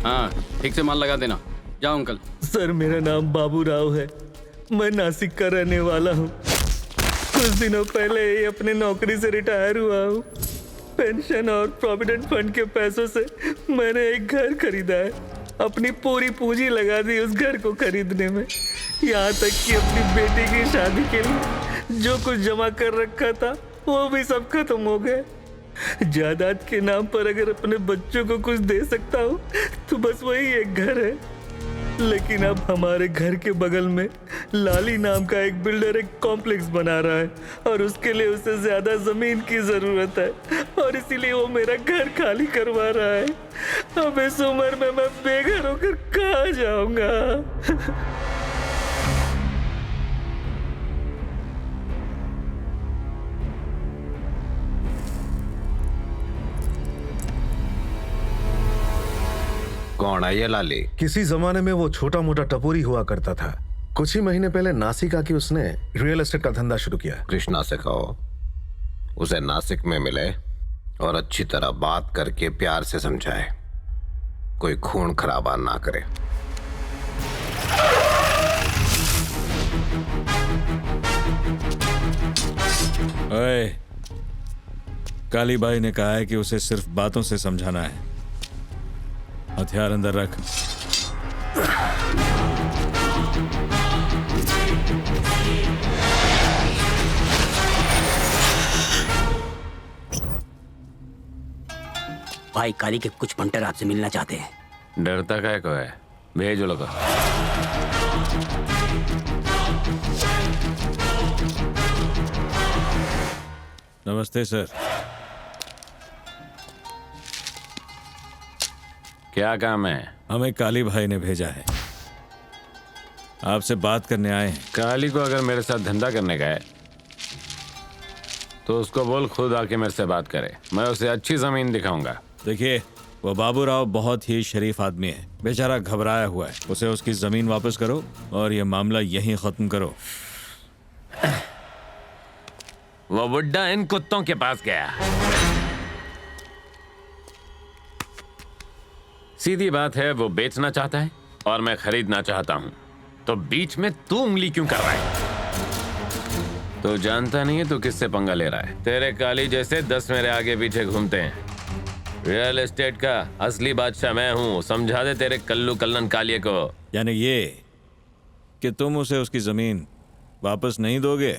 हाँ, ठीक से माल लगा देना। जाओ अंकल। सर, मेरा नाम बाबू राव है। मैं नासिक का रहने वाला हूँ। कुछ दिनों पहले ही अपने नौकरी से रिटायर हुआ हूँ। पेंशन और प्रोविडेंट फंड के पैसों से मैंने एक घर खरीदा है। अपनी पूरी पूंजी लगा दी उस घर को खरीदने में। यहाँ तक कि अपनी बेटी की शादी के लिए जो कुछ जमा कर रखा था वो भी सब खत्म हो गया। जायदाद के नाम पर अगर अपने बच्चों को कुछ दे सकता हूँ तो बस वही एक घर है। लेकिन अब हमारे घर के बगल में लाली नाम का एक बिल्डर एक कॉम्प्लेक्स बना रहा है और उसके लिए उसे ज्यादा जमीन की जरूरत है और इसीलिए वो मेरा घर खाली करवा रहा है। अब इस उम्र में मैं बेघर होकर कहाँ जाऊंगा? कौन है ये लाली? किसी जमाने में वो छोटा मोटा टपोरी हुआ करता था। कुछ ही महीने पहले नासिक आके उसने रियल एस्टेट का धंधा शुरू किया। कृष्णा से कहो उसे नासिक में मिले और अच्छी तरह बात करके प्यार से समझाए, कोई खून खराबा ना करे। ओए, काली बाई ने कहा है कि उसे सिर्फ बातों से समझाना है। हथियार अंदर रख। भाई, काली के कुछ पंटर आपसे मिलना चाहते हैं। डरता काय को है? भेज लोग। नमस्ते सर। क्या काम है? हमें काली भाई ने भेजा है, आपसे बात करने आए हैं। काली को अगर मेरे साथ धंधा करने का है तो उसको बोल खुद आके मेरे से बात करे। मैं उसे अच्छी जमीन दिखाऊंगा। देखिए, वो बाबू राव बहुत ही शरीफ आदमी है, बेचारा घबराया हुआ है। उसे उसकी जमीन वापस करो और ये मामला यहीं खत्म करो। वो बुड्ढा इन कुत्तों के पास गया। सीधी बात है, वो बेचना चाहता है और मैं खरीदना चाहता हूं, तो बीच में तू उंगली क्यों कर रहा है? तो जानता नहीं है तू किससे पंगा ले रहा है। तेरे काली जैसे 10 मेरे आगे पीछे घूमते हैं। रियल एस्टेट का असली बादशाह मैं हूं। समझा दे तेरे कल्लू कल्लन कालिये को। यानी ये कि तुम उसे उसकी जमीन वापस नहीं दोगे?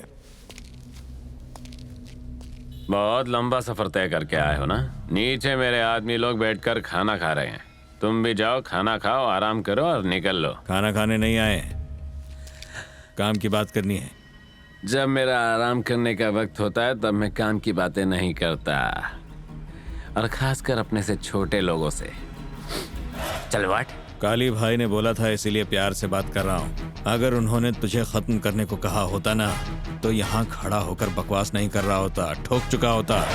बहुत लंबा सफर तय करके आए हो ना। नीचे मेरे आदमी लोग बैठकर खाना खा रहे हैं। तुम भी जाओ, खाना खाओ, आराम करो और निकल लो। खाना खाने नहीं आए, काम की बात करनी है। जब मेरा आराम करने का वक्त होता है तब मैं काम की बातें नहीं करता, और खासकर अपने से छोटे लोगों से। चल वाट। काली भाई ने बोला था, इसीलिए प्यार से बात कर रहा हूँ। अगर उन्होंने तुझे खत्म करने को कहा होता ना, तो यहाँ खड़ा होकर बकवास नहीं कर रहा होता, ठोक चुका होता।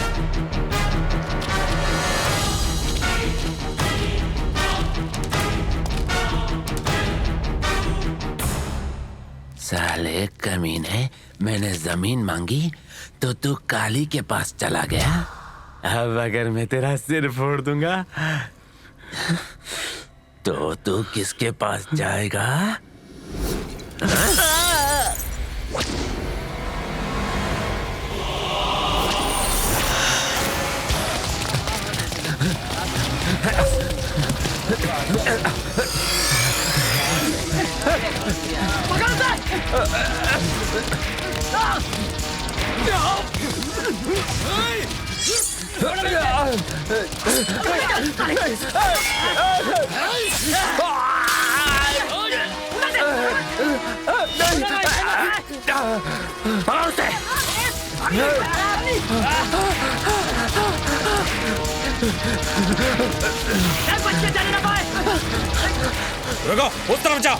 साले कमीने, मैंने जमीन मांगी तो तू काली के पास चला गया। अब अगर मैं तेरा सिर फोड़ दूंगा तो तू किसके पास जाएगा? रुको, उस तरफ जाओ।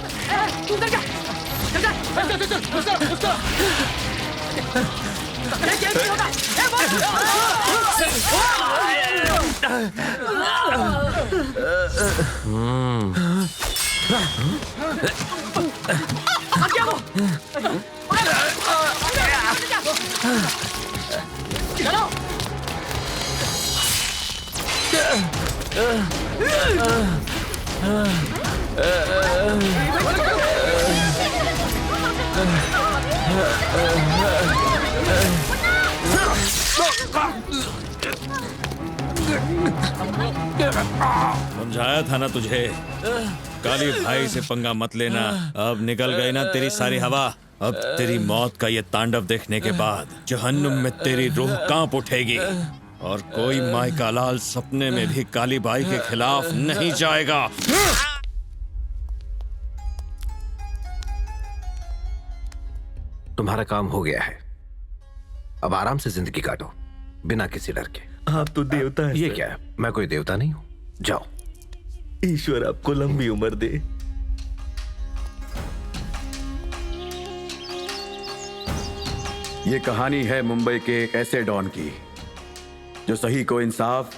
समझाया था ना तुझे, काली भाई से पंगा मत लेना। अब निकल गई ना तेरी सारी हवा। अब तेरी मौत का ये तांडव देखने के बाद जहन्नुम में तेरी रूह कांप उठेगी और कोई माई का लाल सपने में भी काली बाई के खिलाफ नहीं जाएगा। तुम्हारा काम हो गया है, अब आराम से जिंदगी काटो बिना किसी डर के। आप तो देवता हैं ये सर। क्या है? मैं कोई देवता नहीं हूं। जाओ। ईश्वर आपको लंबी उम्र दे। ये कहानी है मुंबई के एक ऐसे डॉन की जो सही को इंसाफ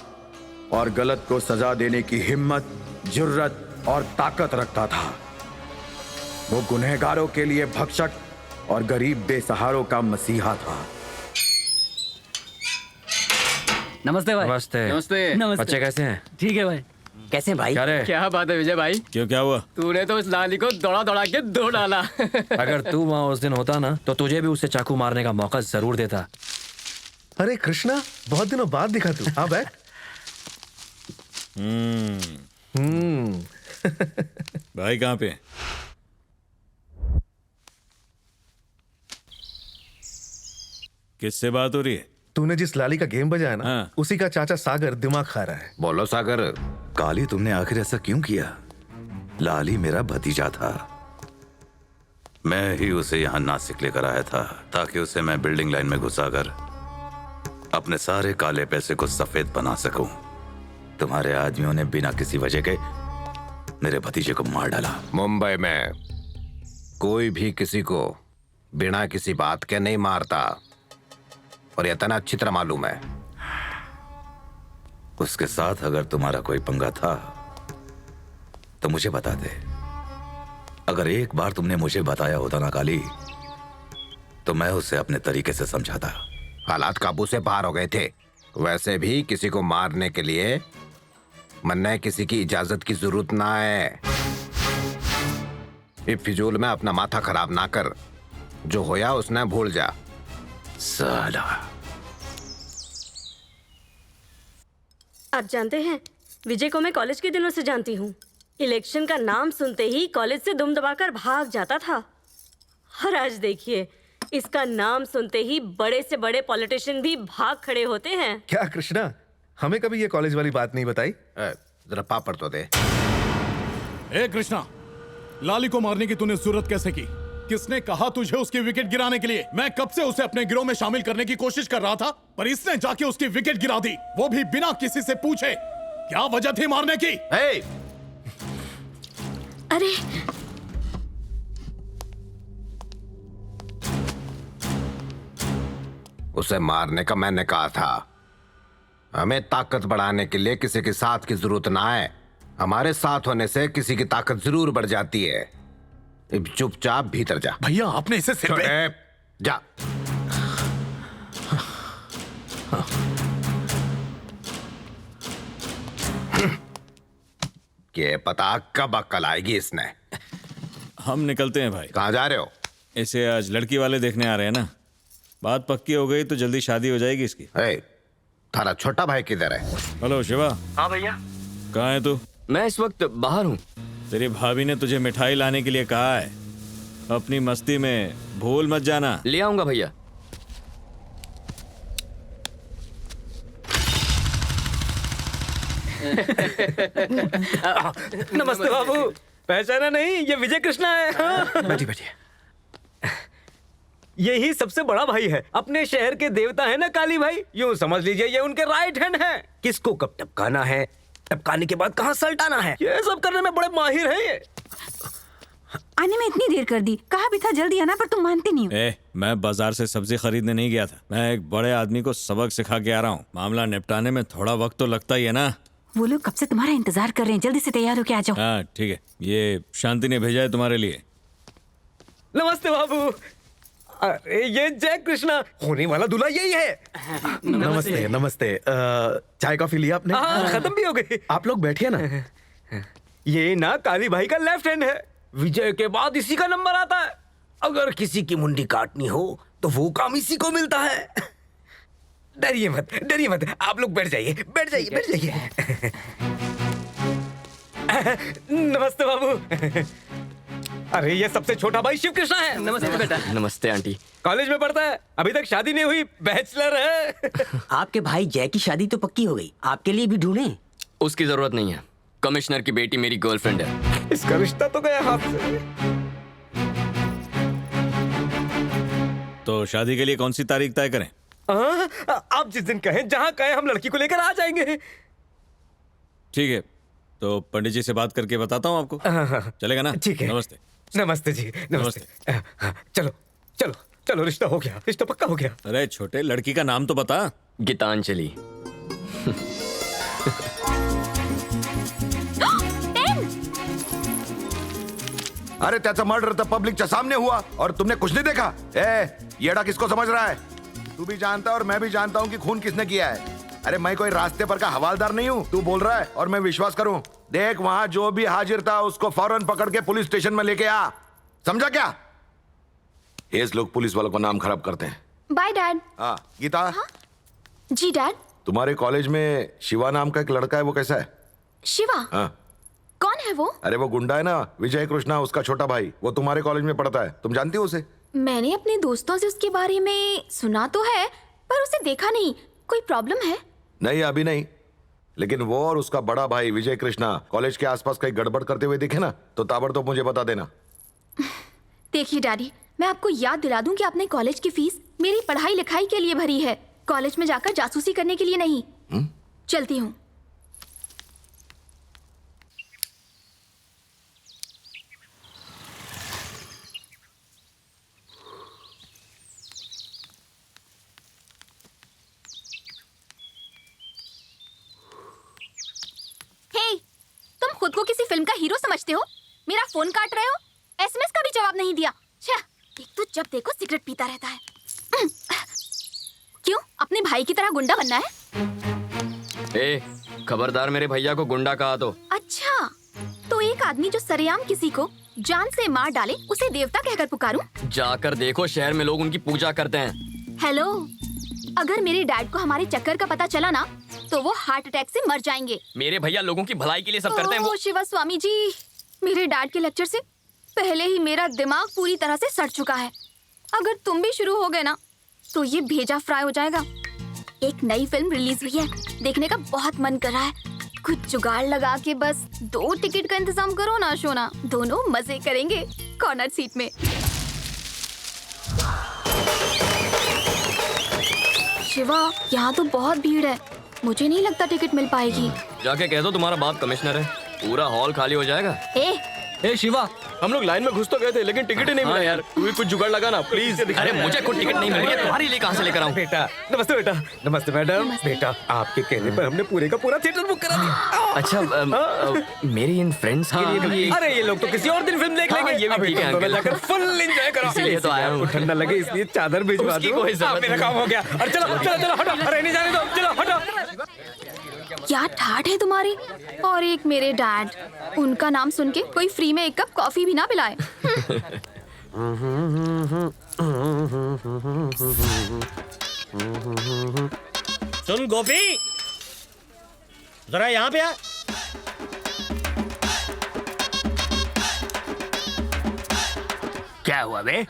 और गलत को सजा देने की हिम्मत, जुर्रत और ताकत रखता था। वो गुनहगारों के लिए भक्षक और गरीब बेसहारों का मसीहा था। नमस्ते भाई। नमस्ते। नमस्ते। बच्चे कैसे हैं? ठीक है भाई। कैसे हैं भाई? क्या रे? क्या बात है विजय भाई, क्यों, क्या हुआ? तूने तो उस लाली को दौड़ा दौड़ा के दो डाला। अगर तू वहाँ उस दिन होता ना तो तुझे भी उसे चाकू मारने का मौका जरूर देता। अरे कृष्णा, बहुत दिनों बाद दिखा तू। हाँ बैठ। भाई कहाँ पे? किससे बात हो रही है? तूने जिस लाली का गेम बजाया ना, हाँ। उसी का चाचा सागर दिमाग खा रहा है। बोलो सागर। काली, तुमने आखिर ऐसा क्यों किया? लाली मेरा भतीजा था। मैं ही उसे यहाँ नासिक लेकर आया था ताकि उसे मैं बिल्डिंग लाइन में घुसाकर अपने सारे काले पैसे को सफेद बना सकूं। तुम्हारे आदमियों ने बिना किसी वजह के मेरे भतीजे को मार डाला। मुंबई में कोई भी किसी को बिना किसी बात के नहीं मारता और यह तना अच्छी तरह मालूम है। उसके साथ अगर तुम्हारा कोई पंगा था तो मुझे बता दे। अगर एक बार तुमने मुझे बताया होता ना काली, तो मैं उसे अपने तरीके से समझाता। हालात काबू से बाहर हो गए थे। वैसे भी किसी को मारने के लिए मन्ने किसी की इजाजत की जरूरत ना है। इस फिजूल में अपना माथा खराब ना कर। जो होया उसने भूल जा। साला। आप जानते हैं, विजय को मैं कॉलेज के दिनों से जानती हूँ। इलेक्शन का नाम सुनते ही कॉलेज से दुम दबाकर भाग जाता था। और आज देखिए, इसका नाम सुनते ही बड़े से बड़े पॉलिटिशियन भी भाग खड़े होते हैं। क्या कृष्णा, हमें कभी ये कॉलेज वाली बात नहीं बताई? जरा पापड़ तो दे। ए कृष्णा, लाली को मारने की तूने जरूरत कैसे की? किसने कहा तुझे उसकी विकेट गिराने के लिए? मैं कब से उसे अपने गिरोह में शामिल करने की कोशिश कर रहा था, पर इसने जाके उसकी विकेट गिरा दी, वो भी बिना किसी से पूछे। क्या वजह थी मारने की? अरे उसे मारने का मैंने कहा था। हमें ताकत बढ़ाने के लिए किसी के साथ की जरूरत ना है। हमारे साथ होने से किसी की ताकत जरूर बढ़ जाती है। अब चुपचाप भीतर जा। भैया आपने इसे सिर पे... जा। ये पता कब अक्ल आएगी इसने। हम निकलते हैं भाई। कहाँ जा रहे हो? इसे आज लड़की वाले देखने आ रहे हैं ना। बात पक्की हो गई तो जल्दी शादी हो जाएगी इसकी। थारा छोटा भाई किधर है? हेलो शिवा। हाँ भैया। कहाँ है तू? मैं इस वक्त बाहर हूँ। तेरी भाभी ने तुझे मिठाई लाने के लिए कहा है। अपनी मस्ती में भूल मत जाना। ले आऊंगा भैया। नमस्ते बाबू। पहचाना नहीं? ये विजय कृष्णा है। बैठिए बैठिए। यही सबसे बड़ा भाई है। अपने शहर के देवता है ना काली भाई, यूं समझ लीजिए ये उनके राइट हैंड है। किसको कब टपकाना है, टपकाने के बाद कहाँ सल्टाना है, ये सब करने में बड़े माहिर हैं ये। आने में इतनी देर कर दी। कहा भी था जल्दी आना, पर तुम मानते नहीं हो। मैं बाजार से सब्जी खरीदने नहीं गया था। मैं एक बड़े आदमी को सबक सिखा के आ रहा हूँ। मामला निपटाने में थोड़ा वक्त तो लगता ही है ना। वो लोग कब से तुम्हारा इंतजार कर रहे हैं। जल्दी से तैयार होके आ जाओ। हाँ ठीक है। ये शांति ने भेजा है तुम्हारे लिए। नमस्ते बाबू। अरे ये जय कृष्णा, होने वाला दूल्हा यही है। नमस्ते नमस्ते। चाय कॉफी लिया आपने? हाँ, खत्म भी हो गई। आप लोग बैठिए ना। ये ना काली भाई का लेफ्ट हैंड है। विजय के बाद इसी का नंबर आता है। अगर किसी की मुंडी काटनी हो तो वो काम इसी को मिलता है। डरिए मत, आप लोग बैठ जाइए, बैठ जाइए। नमस्ते बाबू। अरे ये सबसे छोटा भाई शिव कृष्णा है। नमस्ते बेटा। नमस्ते आंटी। कॉलेज में पढ़ता है, अभी तक शादी नहीं हुई, बैचलर है। आपके भाई जय की शादी तो पक्की हो गई, आपके लिए भी ढूंढें? उसकी जरूरत नहीं है। कमिश्नर की बेटी मेरी गर्लफ्रेंड है। इसका रिश्ता तो गया हाथ से। तो शादी के लिए कौन सी तारीख तय करें? आप जिस दिन कहें, जहां कहें, हम लड़की को लेकर आ जाएंगे। ठीक है, तो पंडित जी से बात करके बताता हूँ आपको। चलेगा ना? ठीक है। नमस्ते। नमस्ते जी, नमस्ते। चलो, रिश्ता हो गया, रिश्ता पक्का हो गया। अरे छोटे, लड़की का नाम तो बता। गीतांजलि। अरे त्याचा मर्डर तर पब्लिकच्या सामने हुआ और तुमने कुछ नहीं देखा। येड़ा किसको समझ रहा है? तू भी जानता है और मैं भी जानता हूँ कि खून किसने किया है। अरे मैं कोई रास्ते पर का हवालदार नहीं हूँ, तू बोल रहा है और मैं विश्वास करूँ। देख, वहां जो भी हाजिर था उसको फौरन पकड़ के पुलिस स्टेशन में लेके आ, समझा क्या? ये लोग पुलिस वालों को नाम खराब करते हैं। Bye dad. हाँ गीता। हाँ? जी डैड। तुम्हारे कॉलेज में शिवा नाम का एक लड़का है, वो कैसा है? शिवा? हाँ। कौन है वो? अरे वो गुंडा है ना, विजय कृष्णा, उसका छोटा भाई। वो तुम्हारे कॉलेज में पढ़ता है, तुम जानती हो उसे? मैंने अपने दोस्तों से उसके बारे में सुना तो है, पर उसे देखा नहीं। कोई प्रॉब्लम है? नहीं, अभी नहीं, लेकिन वो और उसका बड़ा भाई विजय कृष्णा कॉलेज के आसपास कहीं गड़बड़ करते हुए दिखे ना, तो ताबड़तोड़ मुझे बता देना। देखिए डैडी, मैं आपको याद दिला दूं कि आपने कॉलेज की फीस मेरी पढ़ाई लिखाई के लिए भरी है, कॉलेज में जाकर जासूसी करने के लिए नहीं। चलती हूँ। तुम खुद को किसी फिल्म का हीरो समझते हो? मेरा फोन काट रहे हो, एसएमएस का भी जवाब नहीं दिया। एक तो जब देखो सिगरेट पीता रहता है। क्यों, अपने भाई की तरह गुंडा बनना है? खबरदार, मेरे भैया को गुंडा कहा तो। अच्छा, तो एक आदमी जो सरेआम किसी को जान से मार डाले, उसे देवता कहकर पुकारूं? जाकर देखो, शहर में लोग उनकी पूजा करते हैं। हेलो, अगर मेरे डैड को हमारे चक्कर का पता चला ना, तो वो हार्ट अटैक से मर जाएंगे। मेरे भैया लोगों की भलाई के लिए सब करते हैं। वो शिवा स्वामी जी, मेरे डैड के लेक्चर से पहले ही मेरा दिमाग पूरी तरह से सड़ चुका है। अगर तुम भी शुरू हो गए ना, तो ये भेजा फ्राई हो जाएगा। एक नई फिल्म रिलीज हुई है, देखने का बहुत मन कर रहा है। कुछ जुगाड़ लगा के बस 2 टिकट का इंतजाम करो ना शोना, दोनों मजे करेंगे कॉर्नर सीट में। शिवा, यहाँ तो बहुत भीड़ है, मुझे नहीं लगता टिकट मिल पाएगी। जाके कह दो तुम्हारा बाप कमिश्नर है, पूरा हॉल खाली हो जाएगा। ए शिवा, हम लोग लाइन में घुस तो गए थे, लेकिन टिकट ही नहीं मिला यार। तू भी कुछ जुगाड़ लगा ना प्लीज। अरे मुझे खुद टिकट नहीं मिल रही है, तुम्हारे लिए कहाँ से लेकर आऊँ? बेटा, नमस्ते बेटा। नमस्ते मैडम। बेटा, आपके कहने पर हमने पूरे का पूरा थिएटर बुक करा दिया। अच्छा, मेरी इन फ्रेंड्स के लिए भी। अरे ये लोग तो किसी और दिन फिल्म देख लेंगे। ये भी ठीक है अंकल, जाकर फुल एंजॉय करो। इसलिए तो आया हूँ। ठंडा लगे इसलिए चादर भिजवा दो। मेरा काम हो गया। अरे चलो हटो। अरे नहीं जाने दो, चलो हटो। क्या ठाठ है तुम्हारी। और एक मेरे डैड, उनका नाम सुन के कोई फ्री में 1 कप कॉफी भी ना पिलाए। सुन गोपी, जरा यहाँ पे आ। क्या हुआ बे?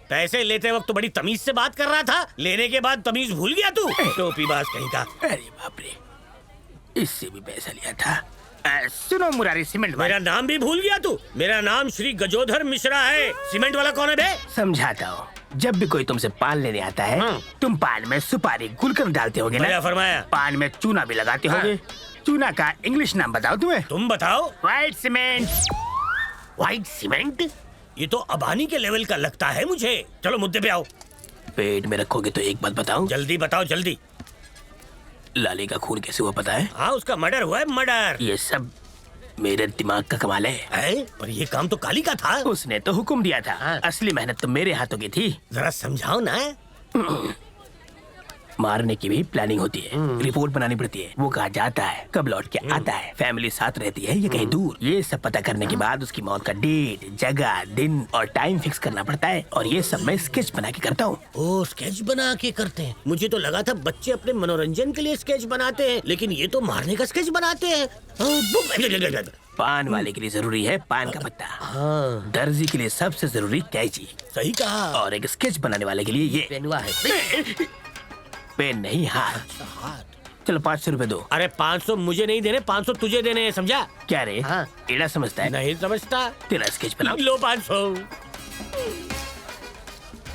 पैसे लेते वक्त तो बड़ी तमीज से बात कर रहा था, लेने के बाद तमीज भूल गया तू। टोपी बाज कहीं का। अरे बाप रे, इससे भी पैसा लिया था। सुनो मुरारी, सीमेंट मेरा नाम भी भूल गया तू। मेरा नाम श्री गजोधर मिश्रा है। सीमेंट वाला कौन है बे? समझाता हूँ। जब भी कोई तुमसे पान लेने आता है, तुम पान में सुपारी गुलकंद डालते होगे ना? फरमाया। पान में चूना भी लगाते होगे। चूना का इंग्लिश नाम बताओ तुम्हें। तुम बताओ। White cement. White cement? ये तो अबानी के लेवल का लगता है मुझे। चलो मुद्दे पे आओ। पेट में रखोगे तो एक बात बताओ। जल्दी बताओ, जल्दी। लाली का खून कैसे हुआ पता है? हाँ, उसका मर्डर हुआ है, मर्डर। ये सब मेरे दिमाग का कमाल है। पर ये काम तो काली का था। उसने तो हुक्म दिया था। असली मेहनत तो मेरे हाथों की थी। जरा समझाओ ना। मारने की भी प्लानिंग होती है, रिपोर्ट बनानी पड़ती है, वो कहाँ जाता है, कब लौट के आता है, फैमिली साथ रहती है या कहीं दूर, ये सब पता करने के बाद उसकी मौत का डेट, जगह, दिन और टाइम फिक्स करना पड़ता है। और ये सब मैं स्केच बना के करता हूँ। ओ, स्केच बना के करते हैं? मुझे तो लगा था बच्चे अपने मनोरंजन के लिए स्केच बनाते हैं, लेकिन ये तो मारने का स्केच बनाते हैं। पान वाले के लिए जरूरी है पान का पत्ता, दर्जी के लिए सबसे जरूरी कैंची, सही कहा, और एक स्केच बनाने वाले के लिए ये पेनवा है। पेन नहीं, हाथ। चलो 500 रुपए दो। अरे 500 मुझे नहीं देने, 500 तुझे देने हैं, समझा? क्या रे? हाँ, एड़ा समझता है? नहीं समझता। तेरा स्केच बनाओ। लो 500।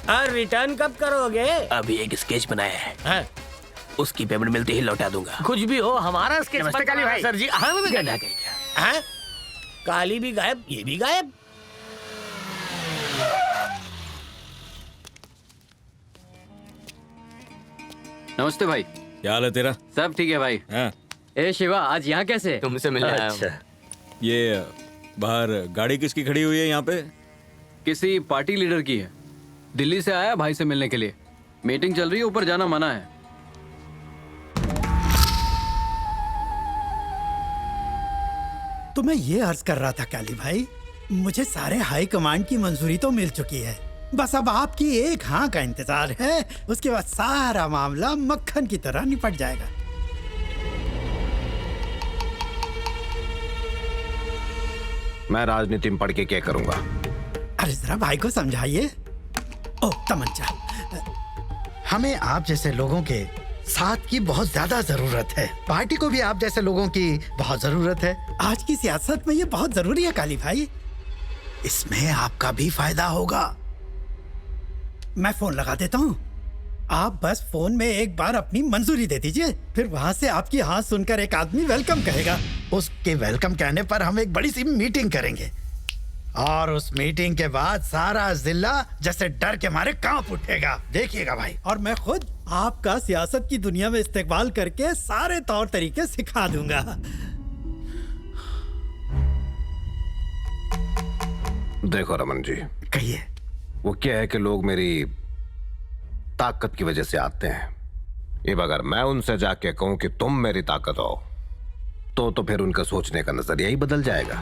और रिटर्न कब करोगे? अभी एक स्केच बनाया है, उसकी पेमेंट मिलते ही लौटा दूंगा। कुछ भी हो, हमारा स्केच नमस्ते काली भाई। सर जी। हाँ, काली भी गायब, ये भी गायब। नमस्ते भाई। क्या हाल है तेरा? सब ठीक है भाई। हाँ। ए शिवा, आज यहाँ कैसे? तुमसे मिलने आया हूँ। ये बाहर गाड़ी किसकी खड़ी हुई है यहाँ पे? किसी पार्टी लीडर की है। दिल्ली से आया भाई से मिलने के लिए। मीटिंग चल रही है, ऊपर जाना मना है। तो मैं ये अर्ज कर रहा था काली भाई, मुझे सारे हाई कमांड की मंजूरी तो मिल चुकी है, बस अब आपकी एक हाँ का इंतजार है। उसके बाद सारा मामला मक्खन की तरह निपट जाएगा। मैं राजनीति में पढ़ के क्या करूंगा? अरे जरा भाई को समझाइए। ओ तमंचा, हमें आप जैसे लोगों के साथ की बहुत ज्यादा जरूरत है। पार्टी को भी आप जैसे लोगों की बहुत जरूरत है। आज की सियासत में ये बहुत जरूरी है काली भाई, इसमें आपका भी फायदा होगा। मैं फोन लगा देता हूँ, आप बस फोन में एक बार अपनी मंजूरी दे दीजिए, फिर वहाँ से आपकी हाँ सुनकर एक आदमी वेलकम कहेगा। उसके वेलकम कहने पर हम एक बड़ी सी मीटिंग करेंगे और उस मीटिंग के बाद सारा जिला जैसे डर के मारे कांप उठेगा। देखिएगा भाई, और मैं खुद आपका सियासत की दुनिया में इस्तेमाल करके सारे तौर तरीके सिखा दूंगा। देखो रमन जी, कहिए। वो क्या है कि लोग मेरी ताकत की वजह से आते हैं। अब अगर मैं उनसे जाके कहूं कि तुम मेरी ताकत हो, तो फिर उनका सोचने का नजरिया ही बदल जाएगा।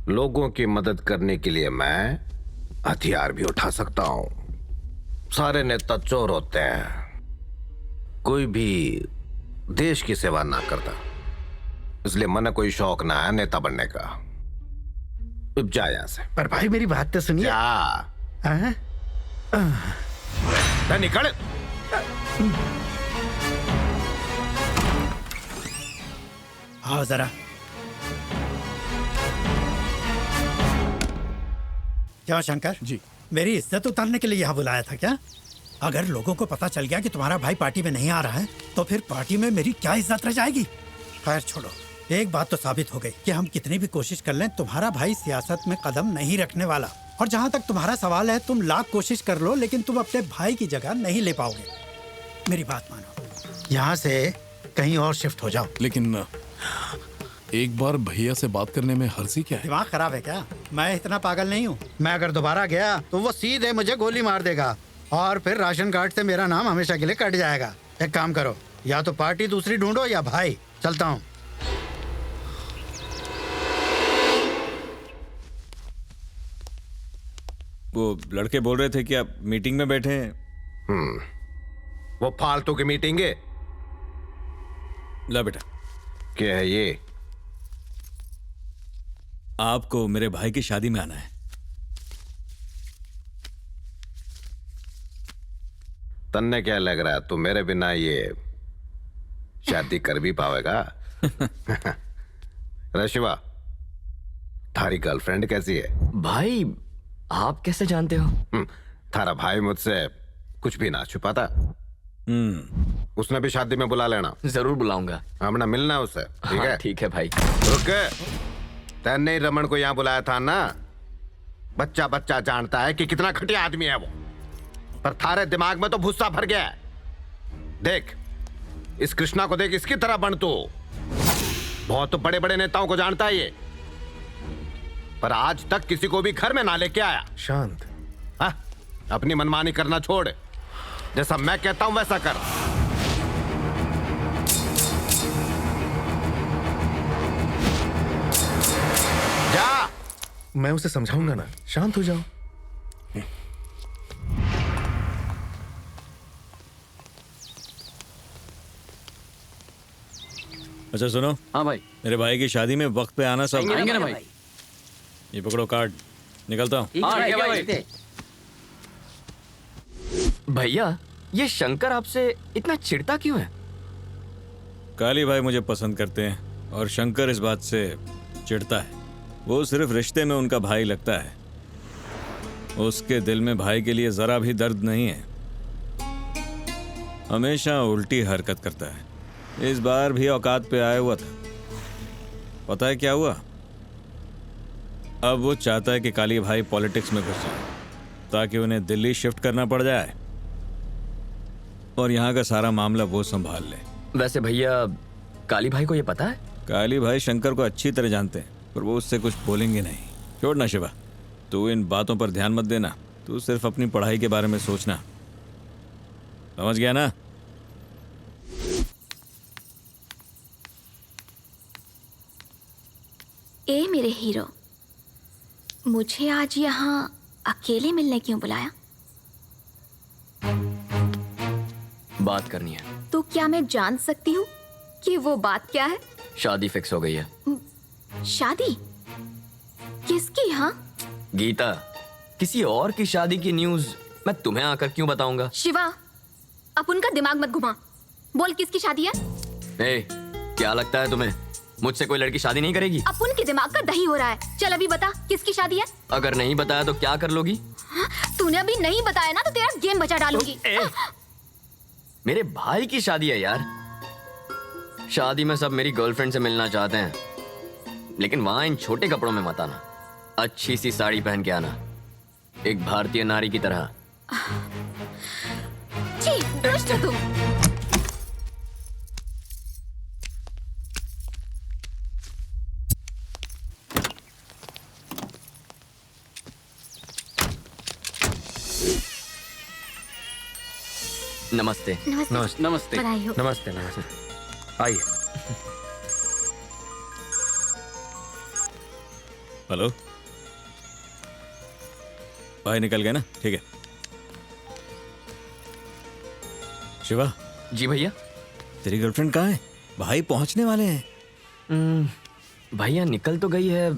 लोगों की मदद करने के लिए मैं हथियार भी उठा सकता हूं। सारे नेता चोर होते हैं, कोई भी देश की सेवा ना करता, इसलिए मन कोई शौक ना है नेता बनने का। अब जा यहां से। पर भाई मेरी बात तो सुनिए। निकल। आओ जरा। क्या शंकर जी, मेरी इज्जत उतारने के लिए यहाँ बुलाया था क्या? अगर लोगों को पता चल गया कि तुम्हारा भाई पार्टी में नहीं आ रहा है, तो फिर पार्टी में मेरी क्या इज्जत रह जाएगी? खैर छोड़ो, एक बात तो साबित हो गई कि हम कितनी भी कोशिश कर लें, तुम्हारा भाई सियासत में कदम नहीं रखने वाला। और जहाँ तक तुम्हारा सवाल है, तुम लाख कोशिश कर लो, लेकिन तुम अपने भाई की जगह नहीं ले पाओगे। मेरी बात मानो, यहाँ से कहीं और शिफ्ट हो जाओ। लेकिन एक बार भैया से बात करने में हर्जी क्या है? दिमाग खराब है क्या? मैं इतना पागल नहीं हूँ। मैं अगर दोबारा गया तो वो सीधे मुझे गोली मार देगा और फिर राशन कार्ड से मेरा नाम हमेशा के लिए कट जाएगा। एक काम करो, या तो पार्टी दूसरी ढूंढो या भाई। चलता हूँ। वो लड़के बोल रहे थे कि आप मीटिंग में बैठे हैं। वो फालतू की मीटिंग है। ला बेटा। क्या है ये? आपको मेरे भाई की शादी में आना है। तन्ने क्या लग रहा है, तू मेरे बिना ये शादी कर भी पावेगा? शिवा, थारी गर्लफ्रेंड कैसी है? भाई आप कैसे जानते हो? थारा भाई मुझसे कुछ भी ना छुपाता। उसने भी शादी में बुला लेना। जरूर बुलाऊंगा। हमने मिलना है उससे, ठीक है? ठीक है भाई। रुक, तैने ही रमन को यहाँ बुलाया था ना? बच्चा बच्चा जानता है कि कितना घटिया आदमी है वो, पर थारे दिमाग में तो भुस्सा भर गया है। देख इस कृष्णा को, देख इसकी तरह बन तू। बहुत तो बड़े बड़े नेताओं को जानता है ये, पर आज तक किसी को भी घर में ना लेके आया। शांत। अपनी मनमानी करना छोड़, जैसा मैं कहता हूं वैसा कर। मैं उसे समझाऊंगा ना, शांत हो जाओ। अच्छा सुनो। हाँ भाई। मेरे भाई की शादी में वक्त पे आना सब। आएंगे ना भाई। ये पकड़ो कार्ड, निकलता हूँ। भैया ये शंकर आपसे इतना चिढ़ता क्यों है? काली भाई मुझे पसंद करते हैं और शंकर इस बात से चिढ़ता है। वो सिर्फ रिश्ते में उनका भाई लगता है, उसके दिल में भाई के लिए जरा भी दर्द नहीं है। हमेशा उल्टी हरकत करता है। इस बार भी औकात पे आया हुआ था। पता है क्या हुआ? अब वो चाहता है कि काली भाई पॉलिटिक्स में घुस जाए ताकि उन्हें दिल्ली शिफ्ट करना पड़ जाए और यहाँ का सारा मामला वो संभाल ले। वैसे भैया काली भाई को ये पता है? काली भाई शंकर को अच्छी तरह जानते हैं, पर वो उससे कुछ बोलेंगे नहीं। छोड़ ना शिवा, तू इन बातों पर ध्यान मत देना। तू सिर्फ अपनी पढ़ाई के बारे में सोचना, समझ गया ना? ए मेरे हीरो, मुझे आज यहाँ अकेले मिलने क्यों बुलाया? बात करनी है। तो क्या मैं जान सकती हूँ कि वो बात क्या है? शादी फिक्स हो गई है। शादी? किसकी? हाँ गीता, किसी और की शादी की न्यूज़ मैं तुम्हें आकर क्यों बताऊंगा? शिवा, अब उनका दिमाग मत घुमा। बोल किसकी शादी है? ए, क्या लगता है तुम्हें मुझसे कोई लड़की शादी नहीं करेगी? अपुन के दिमाग का दही हो रहा है। चल अभी बता किसकी शादी है? अगर नहीं बताया तो क्या कर लोगी? तूने अभी नहीं बताया ना तो तेरा गेम बचा डालूंगी। मेरे भाई की शादी है यार। शादी में सब मेरी गर्लफ्रेंड से मिलना चाहते हैं, लेकिन वहां इन छोटे कपड़ों में मत आना। अच्छी सी साड़ी पहन के आना, एक भारतीय नारी की तरह। छी, दुष्ट तू। नमस्ते। नमस्ते। नमस्ते। बधाई हो। नमस्ते। नमस्ते। आइए। हेलो, भाई निकल गए ना? ठीक है। शिवा। जी भैया। तेरी गर्लफ्रेंड कहाँ है? भाई पहुंचने वाले हैं। भैया निकल तो गई है,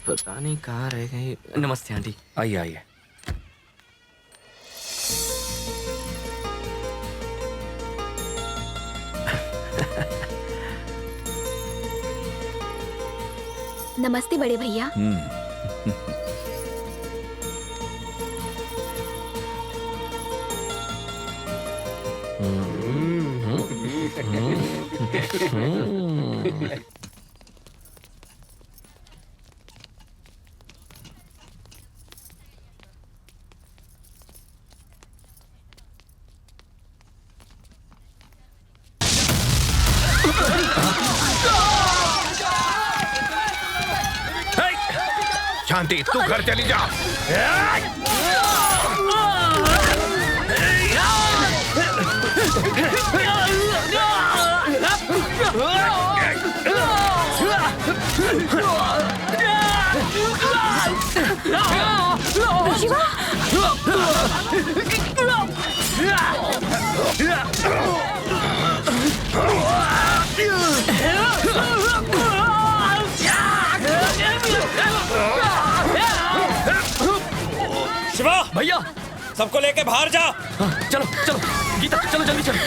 पता नहीं कहाँ रह गई। नमस्ते आंटी। आइए आइए। नमस्ते बड़े भैया। शांति, तू घर चली जा। शिवा भैया, सबको लेके बाहर जा। चलो चलो गीता, चलो जल्दी चलो।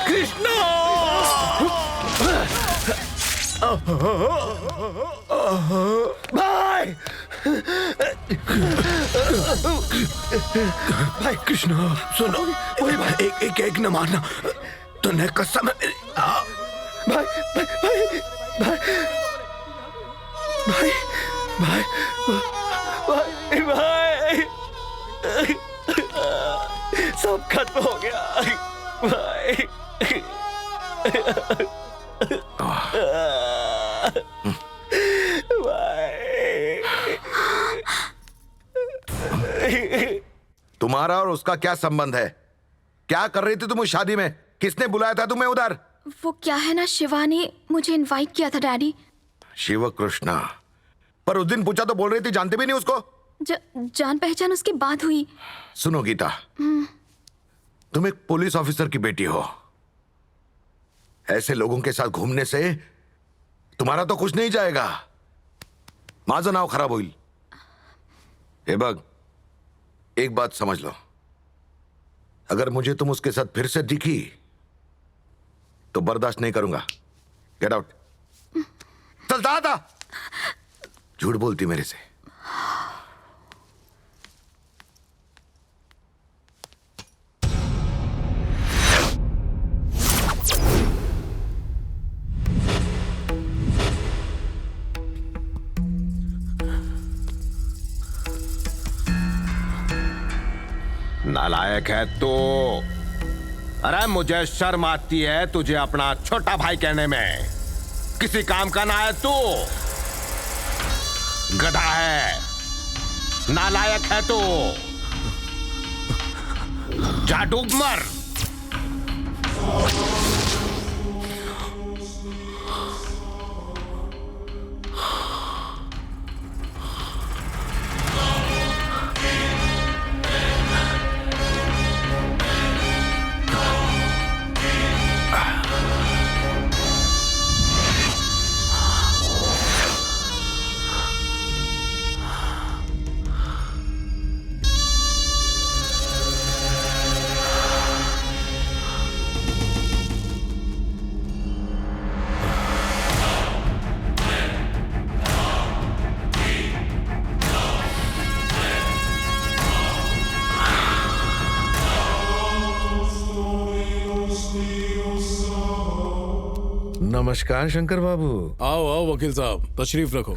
कृष्णा! भाई! भाई कृष्णा, सुनो, वही भाई, एक न मारना। तूने कसम है। भाई भाई भाई भाई भाई भाई भाई सब खत्म हो गया भाई। तुम्हारा और उसका क्या संबंध है? क्या कर रही थी तुम उस शादी में? किसने बुलाया था तुम्हें उधर? वो क्या है ना, शिवा ने मुझे इनवाइट किया था डैडी। शिव कृष्णा, पर उस दिन पूछा तो बोल रही थी जानते भी नहीं उसको। जान पहचान उसके बाद हुई। सुनो गीता, तुम एक पुलिस ऑफिसर की बेटी हो। ऐसे लोगों के साथ घूमने से तुम्हारा तो कुछ नहीं जाएगा। माझं नाव खराब होईल। हे बघ, एक बात समझ लो, अगर मुझे तुम उसके साथ फिर से दिखी तो बर्दाश्त नहीं करूंगा। Get out. चल दादा, झूठ बोलती मेरे से। नालायक है तो। अरे मुझे शर्म आती है तुझे अपना छोटा भाई कहने में। किसी काम का ना है तू। गधा है, नालायक है तू। जा डूब मर। नमस्कार शंकर बाबू। आओ आओ वकील साहब, तशरीफ रखो।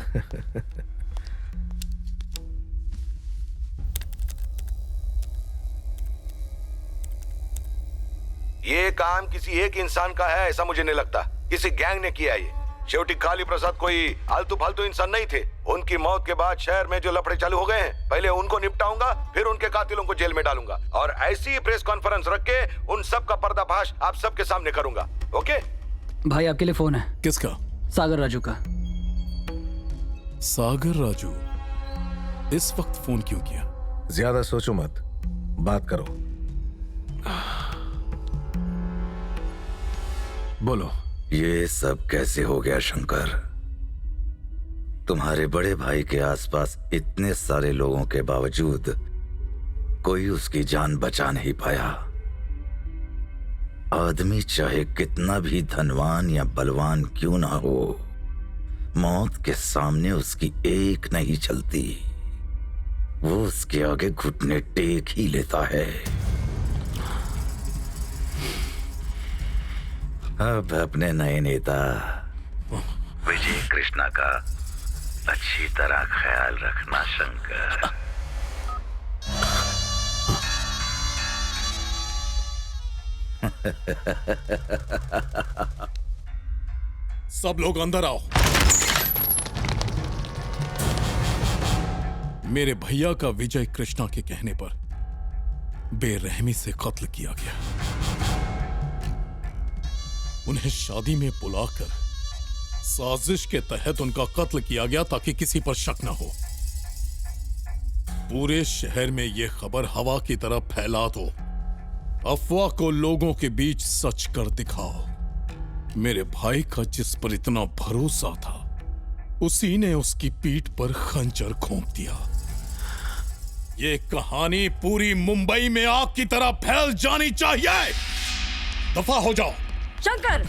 ये काम किसी एक इंसान का है ऐसा मुझे नहीं लगता। किसी गैंग ने किया ये। शेवटी काली प्रसाद कोई आलतू फालतू इंसान नहीं थे। उनकी मौत के बाद शहर में जो लफड़े चालू हो गए हैं, पहले उनको निपटाऊंगा, फिर उनके कातिलों को जेल में डालूंगा और ऐसी ही प्रेस कॉन्फ्रेंस रख के उन सब का पर्दाफाश आप सबके सामने करूंगा। ओके भाई, आपके लिए फोन है। किसका? सागर राजू का। सागर राजू इस वक्त फोन क्यों किया? ज्यादा सोचो मत, बात करो। बोलो। ये सब कैसे हो गया शंकर? तुम्हारे बड़े भाई के आसपास इतने सारे लोगों के बावजूद कोई उसकी जान बचा नहीं पाया। आदमी चाहे कितना भी धनवान या बलवान क्यों ना हो, मौत के सामने उसकी एक नहीं चलती। वो उसके आगे घुटने टेक ही लेता है। अब अपने नए नेता विजय कृष्णा का अच्छी तरह ख्याल रखना शंकर। सब लोग अंदर आओ। मेरे भैया का विजय कृष्णा के कहने पर बेरहमी से कत्ल किया गया। उन्हें शादी में बुलाकर साजिश के तहत उनका कत्ल किया गया ताकि किसी पर शक न हो। पूरे शहर में यह खबर हवा की तरह फैला दो। अफवाह को लोगों के बीच सच कर दिखाओ। मेरे भाई का जिस पर इतना भरोसा था, उसी ने उसकी पीठ पर खंजर घोंप दिया। ये कहानी पूरी मुंबई में आग की तरह फैल जानी चाहिए। दफा हो जाओ। शंकर,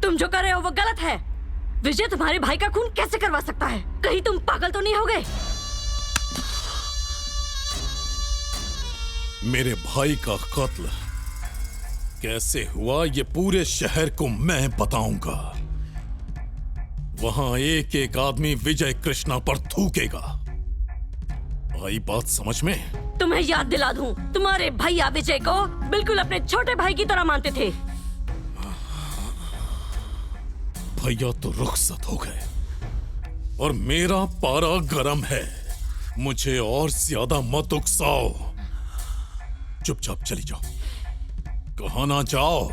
तुम जो कर रहे हो वो गलत है। विजय तुम्हारे भाई का खून कैसे करवा सकता है? कहीं तुम पागल तो नहीं हो गए? मेरे भाई का कत्ल कैसे हुआ ये पूरे शहर को मैं बताऊंगा। वहां एक एक आदमी विजय कृष्णा पर थूकेगा आई बात समझ में? तुम्हें याद दिला दूं, तुम्हारे भैया विजय को बिल्कुल अपने छोटे भाई की तरह मानते थे। भैया तो रुखसत हो गए और मेरा पारा गरम है। मुझे और ज्यादा मत उकसाओ। चुपचाप चली जाओ, कहाँ ना जाओ।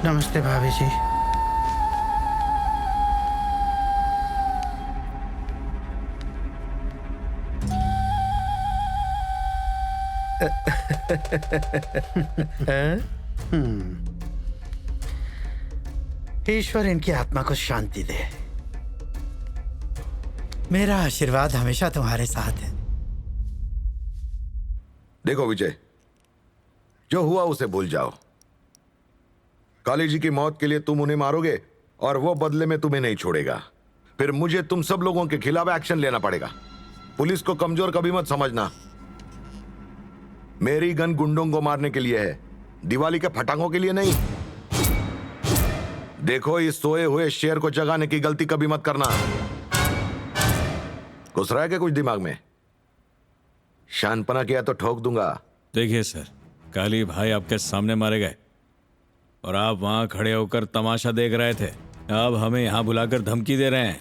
नमस्ते भाभी जी। ईश्वर इनकी आत्मा को शांति दे। मेरा आशीर्वाद हमेशा तुम्हारे साथ है। देखो विजय, जो हुआ उसे भूल जाओ। काली जी की मौत के लिए तुम उन्हें मारोगे और वो बदले में तुम्हें नहीं छोड़ेगा। फिर मुझे तुम सब लोगों के खिलाफ एक्शन लेना पड़ेगा। पुलिस को कमजोर कभी मत समझना। मेरी गन गुंडों को मारने के लिए है, दिवाली के फटाकों के लिए नहीं। देखो, इस सोए हुए शेर को जगाने की गलती कभी मत करना। घुस रहा है क्या कुछ दिमाग में? शानपना किया तो ठोक दूंगा। देखिए सर, काली भाई आपके सामने मारे गए और आप वहां खड़े होकर तमाशा देख रहे थे। अब हमें यहाँ बुलाकर धमकी दे रहे हैं।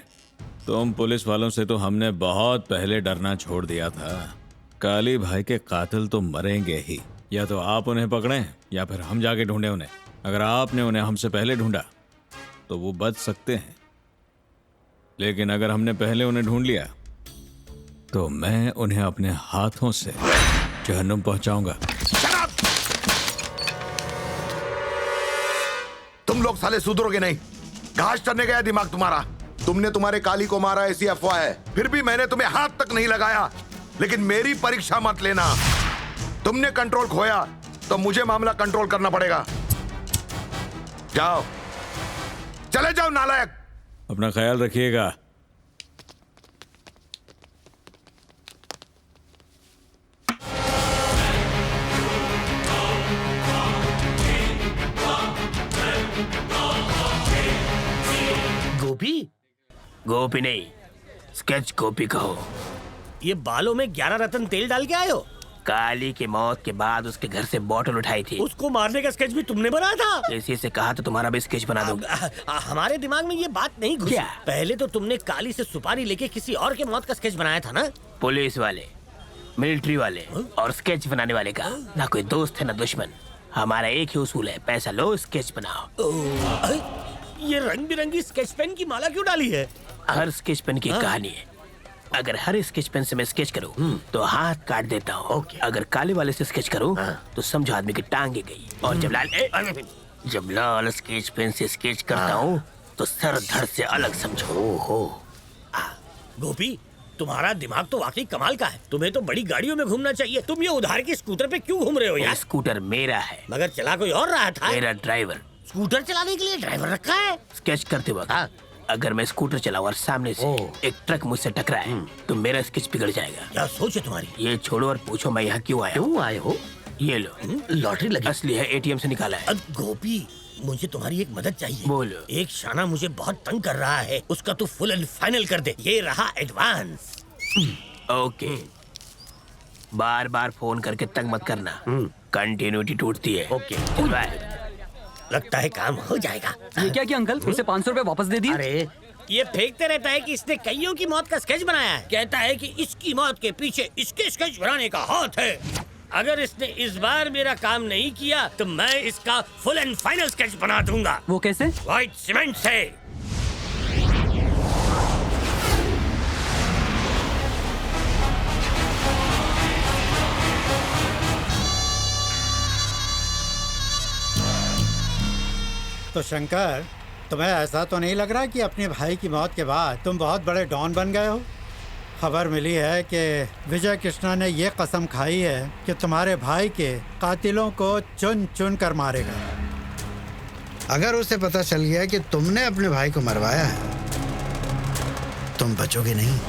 तुम पुलिस वालों से तो हमने बहुत पहले डरना छोड़ दिया था। काली भाई के कातिल तो मरेंगे ही। या तो आप उन्हें पकड़ें या फिर हम जाके ढूंढें उन्हें। अगर आपने उन्हें हमसे पहले ढूंढा तो वो बच सकते हैं, लेकिन अगर हमने पहले उन्हें ढूंढ लिया तो मैं उन्हें अपने हाथों से जहन्नुम पहुंचाऊंगा। तुम लोग साले सुधरोगे नहीं। घास चढ़ने गया दिमाग तुम्हारा। तुमने तुम्हारे काली को मारा ऐसी अफवाह है, फिर भी मैंने तुम्हें हाथ तक नहीं लगाया। लेकिन मेरी परीक्षा मत लेना। तुमने कंट्रोल खोया तो मुझे मामला कंट्रोल करना पड़ेगा। जाओ, चले जाओ नालायक। अपना ख्याल रखिएगा। गोपी? गोपी नहीं, स्केच गोपी कहो। ये बालों में 11 रत्न तेल डाल के आए हो? काली की मौत के बाद उसके घर से बोतल उठाई थी। उसको मारने का स्केच भी तुमने बनाया था? इसी से कहा तो तुम्हारा भी स्केच बना दूंगा। हमारे दिमाग में ये बात नहीं घुसी। पहले तो तुमने काली से सुपारी लेके किसी और के मौत का स्केच बनाया था ना? पुलिस वाले, मिलिट्री वाले और स्केच बनाने वाले का ना कोई दोस्त है ना दुश्मन। हमारा एक ही उसूल है, पैसा लो, स्केच बनाओ। ये रंग बिरंगी स्केच पेन की माला क्यों डाली है? हर स्केच पेन की कहानी है। अगर हर स्केच पेन से मैं स्केच करूं तो हाथ काट देता हूँ। अगर काले वाले से स्केच करूं तो समझो आदमी की टांगे गई। और जब लाल स्केच पेन से स्केच करता हूँ तो सर धड़ से अलग समझो। गोपी, तुम्हारा दिमाग तो वाकई कमाल का है। तुम्हें तो बड़ी गाड़ियों में घूमना चाहिए। तुम ये उधार की स्कूटर पे क्यों घूम रहे हो यार? स्कूटर मेरा है, मगर चला कोई और रहा था। मेरा ड्राइवर। स्कूटर चलाने के लिए ड्राइवर रखा है? स्केच करते वक्त अगर मैं स्कूटर चलाऊं और सामने से एक ट्रक मुझसे टकराए तो मेरा स्केच बिगड़ जाएगा। क्या सोच है तुम्हारी? ये छोड़ो और पूछो मैं यहाँ क्यों आया। क्यों आए हो? ये लो, लॉटरी लगी। असली है, एटीएम से निकाला है। गोपी, मुझे तुम्हारी एक मदद चाहिए। बोलो। एक शाना मुझे बहुत तंग कर रहा है, उसका तू फुल एंड फाइनल कर दे। ये रहा एडवांस। ओके, बार बार फोन करके तंग मत करना, कंटिन्यूटी टूटती है। Okay, bye. लगता है काम हो जाएगा। ये क्या किया अंकल? उसे 500 रुपए वापस दे दिए। अरे ये फेंकते रहता है कि इसने कईयों की मौत का स्केच बनाया है। कहता है कि इसकी मौत के पीछे इसके स्केच बनाने का हाथ है। अगर इसने इस बार मेरा काम नहीं किया तो मैं इसका फुल एंड फाइनल स्केच बना दूंगा। वो कैसे? व्हाइट सीमेंट से। तो शंकर, तुम्हें ऐसा तो नहीं लग रहा कि अपने भाई की मौत के बाद तुम बहुत बड़े डॉन बन गए हो? खबर मिली है कि विजय कृष्णा ने ये कसम खाई है कि तुम्हारे भाई के कातिलों को चुन चुन कर मारेगा। अगर उसे पता चल गया कि तुमने अपने भाई को मरवाया है, तुम बचोगे नहीं।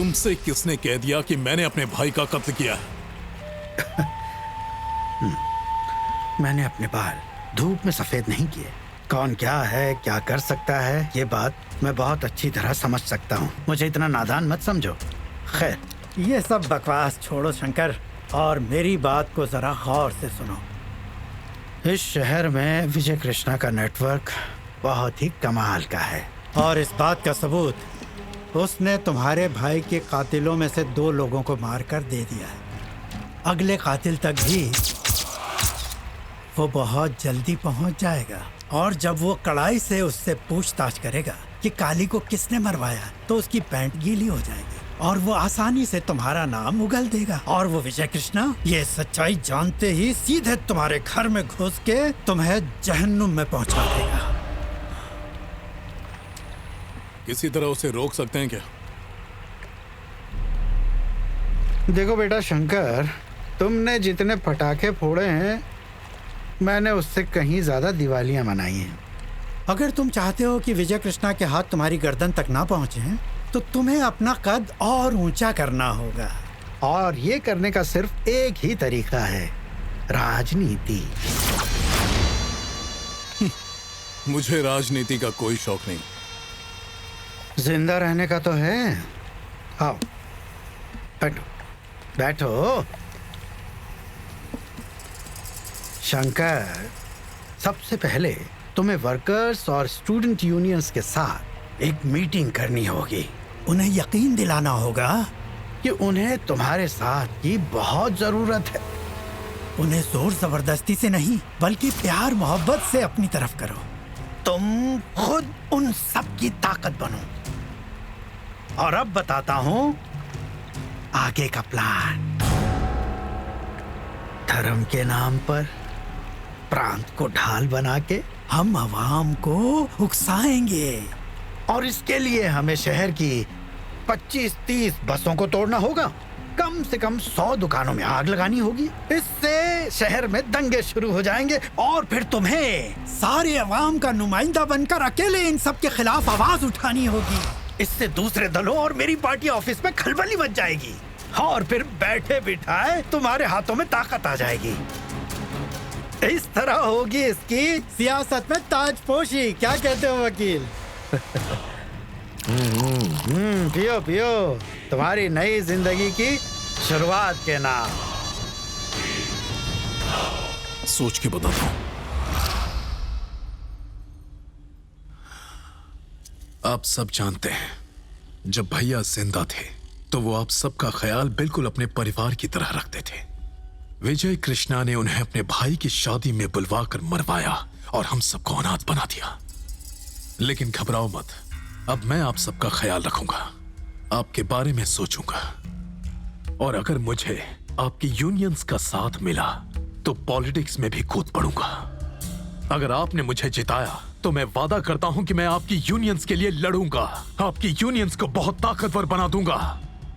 तुमसे किसने कह दिया कि मैंने अपने भाई का कत्ल किया है? मैंने अपने बाल धूप में सफेद नहीं किए। कौन क्या है, क्या कर सकता है, ये बात मैं बहुत अच्छी तरह समझ सकता हूँ। मुझे इतना नादान मत समझो। खैर, ये सब बकवास छोड़ो शंकर, और मेरी बात को जरा गौर से सुनो। इस शहर में विजय कृष्णा का नेटवर्क बहुत ही कमाल का है, और इस बात का सबूत उसने तुम्हारे भाई के कातिलों में से 2 लोगों को मारकर दे दिया है। अगले कातिल तक भी वो बहुत जल्दी पहुंच जाएगा, और जब वो कड़ाई से उससे पूछताछ करेगा कि काली को किसने मरवाया, तो उसकी पैंट गीली हो जाएगी और वो आसानी से तुम्हारा नाम उगल देगा। और वो विजय कृष्णा ये सच्चाई जानते ही सीधे तुम्हारे घर में घुस के तुम्हें जहन्नुम में पहुंचा देगा। किसी तरह उसे रोक सकते हैं क्या? देखो बेटा शंकर, तुमने जितने पटाखे फोड़े हैं, मैंने उससे कहीं ज्यादा दिवालियां मनाई हैं। अगर तुम चाहते हो कि विजय कृष्णा के हाथ तुम्हारी गर्दन तक ना पहुंचे, तो तुम्हें अपना कद और ऊंचा करना होगा। और ये करने का सिर्फ एक ही तरीका है, राजनीति। मुझे राजनीति का कोई शौक नहीं। जिंदा रहने का तो है। आओ बैठो बैठो। शंकर, सबसे पहले तुम्हें वर्कर्स और स्टूडेंट यूनियंस के साथ एक मीटिंग करनी होगी। उन्हें यकीन दिलाना होगा कि उन्हें तुम्हारे साथ की बहुत जरूरत है। उन्हें जोर जबरदस्ती से नहीं, बल्कि प्यार मोहब्बत से अपनी तरफ करो। तुम खुद उन सब की ताकत बनो। और अब बताता हूं आगे का प्लान। धर्म के नाम पर प्रांत को ढाल बना के हम आवाम को उकसाएंगे, और इसके लिए हमें शहर की 25-30 बसों को तोड़ना होगा। कम से कम 100 दुकानों में आग लगानी होगी। इससे शहर में दंगे शुरू हो जाएंगे, और फिर तुम्हें सारे अवाम का नुमाइंदा बनकर अकेले इन सब के खिलाफ आवाज उठानी होगी। इससे दूसरे दलों और मेरी पार्टी ऑफिस में खलबली मच जाएगी, और फिर बैठे बिठाए तुम्हारे हाथों में ताकत आ जाएगी। इस तरह होगी इसकी सियासत में ताजपोशी। क्या कहते हो वकील? पियो पियो, तुम्हारी नई जिंदगी की शुरुआत के नाम। सोच के बताता हूं। आप सब जानते हैं, जब भैया जिंदा थे तो वो आप सबका ख्याल बिल्कुल अपने परिवार की तरह रखते थे। विजय कृष्णा ने उन्हें अपने भाई की शादी में बुलवाकर मरवाया और हम सबको अनाथ बना दिया। लेकिन घबराओ मत, अब मैं आप सबका ख्याल रखूंगा, आपके बारे में सोचूंगा, और अगर मुझे आपकी यूनियंस का साथ मिला तो पॉलिटिक्स में भी कूद पड़ूंगा। अगर आपने मुझे जिताया तो मैं वादा करता हूं कि मैं आपकी यूनियंस के लिए लड़ूंगा, आपकी यूनियंस को बहुत ताकतवर बना दूंगा।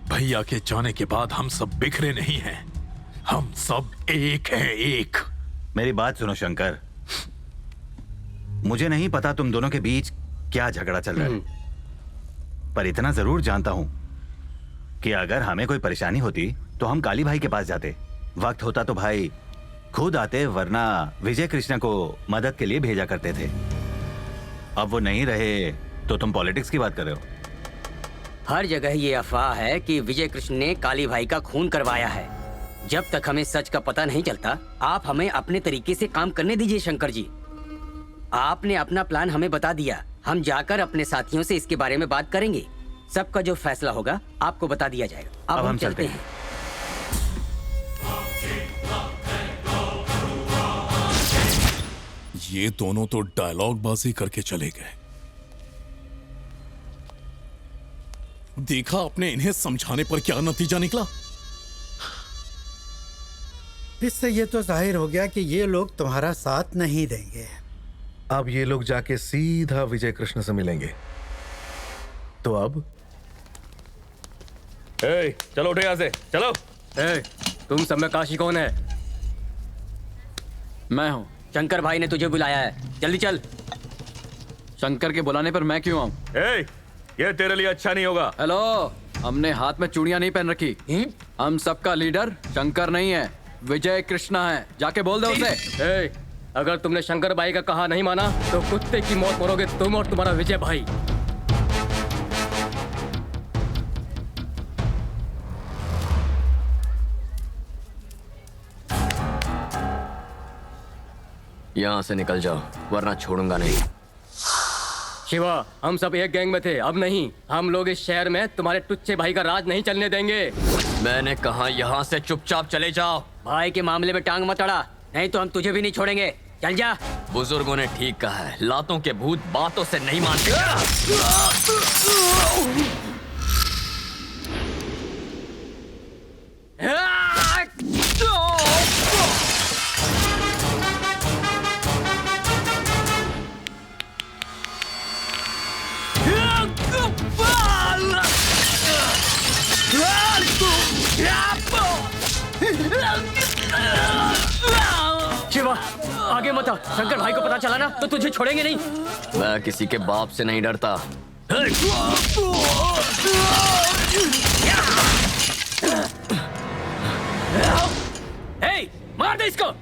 भैया के जाने के बाद हम सब बिखरे नहीं हैं, हम सब एक हैं, एक। मेरी बात सुनो शंकर, मुझे नहीं पता तुम दोनों के बीच क्या झगड़ा चल रहा है, पर इतना जरूर जानता हूं कि अगर हमें कोई परेशानी होती तो हम काली भाई के पास जाते। वक्त होता तो भाई खुद आते, वरना विजय कृष्णा को मदद के लिए भेजा करते थे। अब वो नहीं रहे तो तुम पॉलिटिक्स की बात कर रहे हो। हर जगह ये अफवाह है कि विजय कृष्ण ने काली भाई का खून करवाया है। जब तक हमें सच का पता नहीं चलता, आप हमें अपने तरीके से काम करने दीजिए शंकर जी। आपने अपना प्लान हमें बता दिया, हम जाकर अपने साथियों से इसके बारे में बात करेंगे। सबका जो फैसला होगा आपको बता दिया जाएगा। अब हम चलते हैं। ये दोनों तो डायलॉग बाजी करके चले गए। देखा आपने इन्हें समझाने पर क्या नतीजा निकला। इससे ये तो जाहिर हो गया कि ये लोग तुम्हारा साथ नहीं देंगे। अब ये लोग जाके सीधा विजय कृष्ण से मिलेंगे। तो अब चलो उठो यहाँ से, चलो। तुम सब में काशी कौन है? मैं हूँ। शंकर भाई ने तुझे बुलाया है, जल्दी चल। शंकर के बुलाने पर मैं क्यों आऊँ? ये तेरे लिए अच्छा नहीं होगा। हेलो, हमने हाथ में चूड़ियां नहीं पहन रखी। हम सबका लीडर शंकर नहीं है, विजय कृष्णा है। जाके बोल दो उसे। ए, अगर तुमने शंकर भाई का कहा नहीं माना तो कुत्ते की मौत मरोगे तुम और तुम्हारा विजय भाई। यहाँ से निकल जाओ वरना छोड़ूंगा नहीं। शिवा, हम सब एक गैंग में थे, अब नहीं। हम लोग इस शहर में तुम्हारे टुच्चे भाई का राज नहीं चलने देंगे। मैंने कहा यहाँ से चुपचाप चले जाओ। भाई के मामले में टांग मत अड़ा, नहीं तो हम तुझे भी नहीं छोड़ेंगे। चल जा। बुजुर्गों ने ठीक कहा है, लातों के भूत बातों से नहीं मानते। शिवा, आगे मत आ। शंकर भाई को पता चला ना तो तुझे छोड़ेंगे नहीं। मैं किसी के बाप से नहीं डरता। हे, मार दे इसको।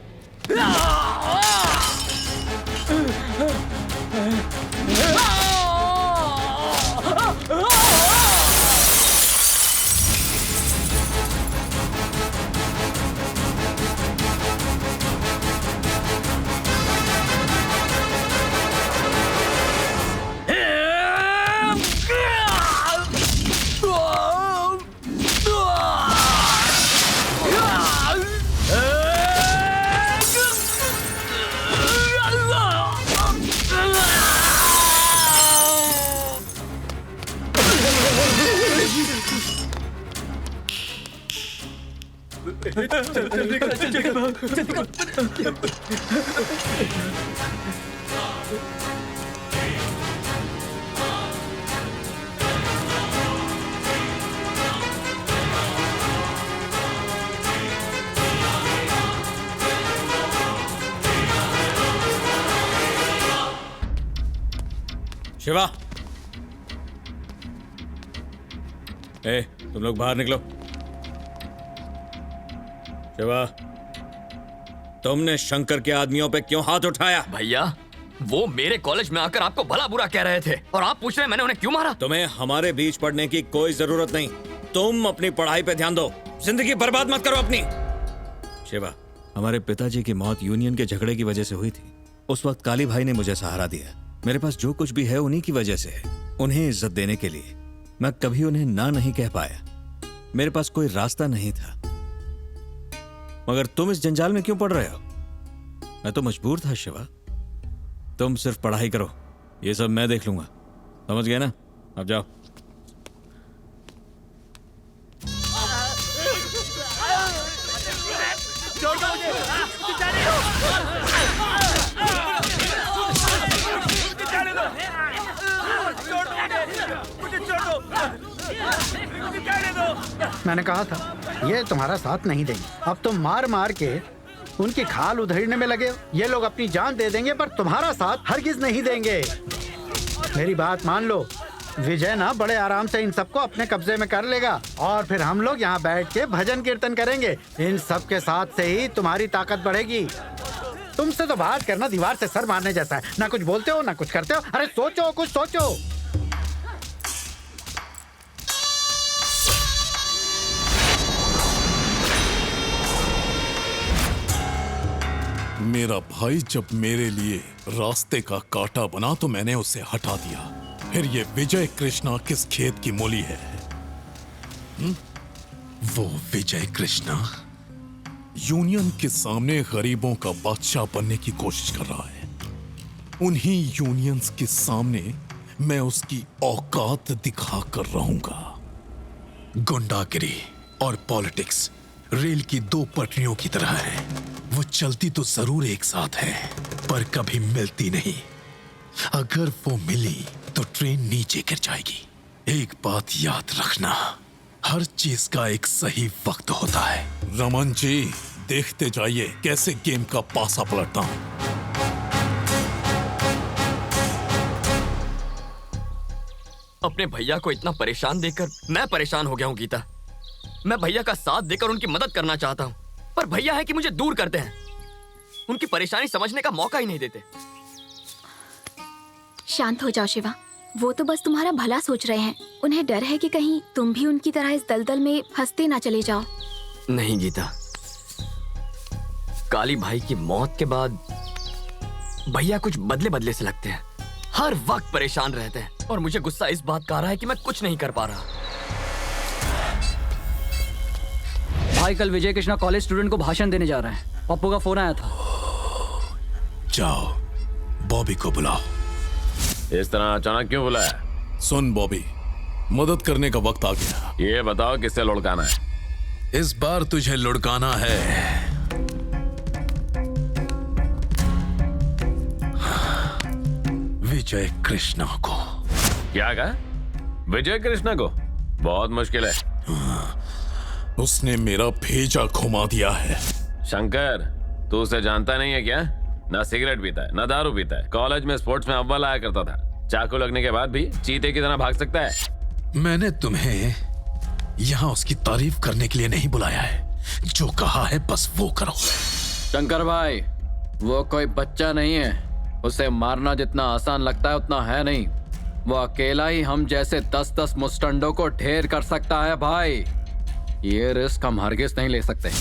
शिवा, ए, तुम लोग बाहर निकलो। शिवा, तुमने शंकर के आदमियों पे क्यों हाथ उठाया? भैया, वो मेरे कॉलेज में आकर आपको भला बुरा कह रहे थे और आप पूछ रहे हैं मैंने उन्हें क्यों मारा? तुम्हें हमारे बीच पड़ने की कोई जरूरत नहीं। तुम अपनी पढ़ाई पे ध्यान दो, जिंदगी बर्बाद मत करो अपनी। शिवा, हमारे पिताजी की मौत यूनियन के झगड़े की वजह से हुई थी। उस वक्त काली भाई ने मुझे सहारा दिया। मेरे पास जो कुछ भी है उन्हीं की वजह से है। उन्हें इज्जत देने के लिए मैं कभी उन्हें ना नहीं कह पाया। मेरे पास कोई रास्ता नहीं था। मगर तुम इस जंजाल में क्यों पड़ रहे हो? मैं तो मजबूर था शिवा। तुम सिर्फ पढ़ाई करो, ये सब मैं देख लूंगा। समझ गए ना? अब जाओ। मैंने कहा था ये तुम्हारा साथ नहीं देंगे। अब तुम मार मार के उनकी खाल उधेड़ने में लगे हो। ये लोग अपनी जान दे देंगे पर तुम्हारा साथ हरगिज नहीं देंगे। मेरी बात मान लो, विजय ना बड़े आराम से इन सबको अपने कब्जे में कर लेगा और फिर हम लोग यहाँ बैठ के भजन कीर्तन करेंगे। इन सब के साथ से ही तुम्हारी ताकत बढ़ेगी। तुमसे तो बात करना दीवार से सर मारने जैसा है। ना कुछ बोलते हो ना कुछ करते हो। अरे सोचो, कुछ सोचो। मेरा भाई जब मेरे लिए रास्ते का कांटा बना तो मैंने उसे हटा दिया। फिर ये विजय कृष्णा किस खेत की मूली है? वो विजय कृष्णा यूनियन के सामने गरीबों का बादशाह बनने की कोशिश कर रहा है। उन्हीं यूनियंस के सामने मैं उसकी औकात दिखा कर रहूंगा। गुंडागिरी और पॉलिटिक्स रेल की दो पटरियों की तरह है। वो चलती तो जरूर एक साथ है पर कभी मिलती नहीं। अगर वो मिली तो ट्रेन नीचे गिर जाएगी। एक बात याद रखना, हर चीज का एक सही वक्त होता है। रमन जी, देखते जाइए कैसे गेम का पासा पलटता हूं। अपने भैया को इतना परेशान देखकर मैं परेशान हो गया हूँ गीता। मैं भैया का साथ देकर उनकी मदद करना चाहता हूँ, पर भैया है कि मुझे दूर करते हैं। उनकी परेशानी समझने का मौका ही नहीं देते। शांत हो जाओ शिवा, वो तो बस तुम्हारा भला सोच रहे हैं। उन्हें डर है कि कहीं तुम भी उनकी तरह इस दलदल में फंसते ना चले जाओ। नहीं गीता, काली भाई की मौत के बाद भैया कुछ बदले बदले से लगते हैं। हर वक्त परेशान रहते हैं और मुझे गुस्सा इस बात का आ रहा है कि मैं कुछ नहीं कर पा रहा। भाई कल विजय कृष्णा कॉलेज स्टूडेंट को भाषण देने जा रहे हैं। पप्पू का फोन आया था। जाओ बॉबी को बुलाओ। इस तरह अचानक क्यों बुलाया? सुन बॉबी, मदद करने का वक्त आ गया। ये बताओ किससे लुढ़काना है? इस बार तुझे लुढ़काना है विजय कृष्णा को। क्या कहा? विजय कृष्णा को? बहुत मुश्किल है। उसने मेरा भेजा घुमा दिया है। शंकर, तू उसे जानता नहीं है क्या? ना सिगरेट पीता है, ना दारू पीता है। कॉलेज में स्पोर्ट्स में अव्वल आया करता था। चाकू लगने के बाद भी चीते की तरह भाग सकता है। मैंने तुम्हें यहाँ उसकी तारीफ करने के लिए नहीं बुलाया है। जो कहा है बस वो करो। शंकर भाई, वो कोई बच्चा नहीं है। उसे मारना जितना आसान लगता है उतना है नहीं। वो अकेला ही हम जैसे 10-10 मुस्टंडों को ढेर कर सकता है भाई। ये रिस्क हम हरगिज नहीं ले सकते।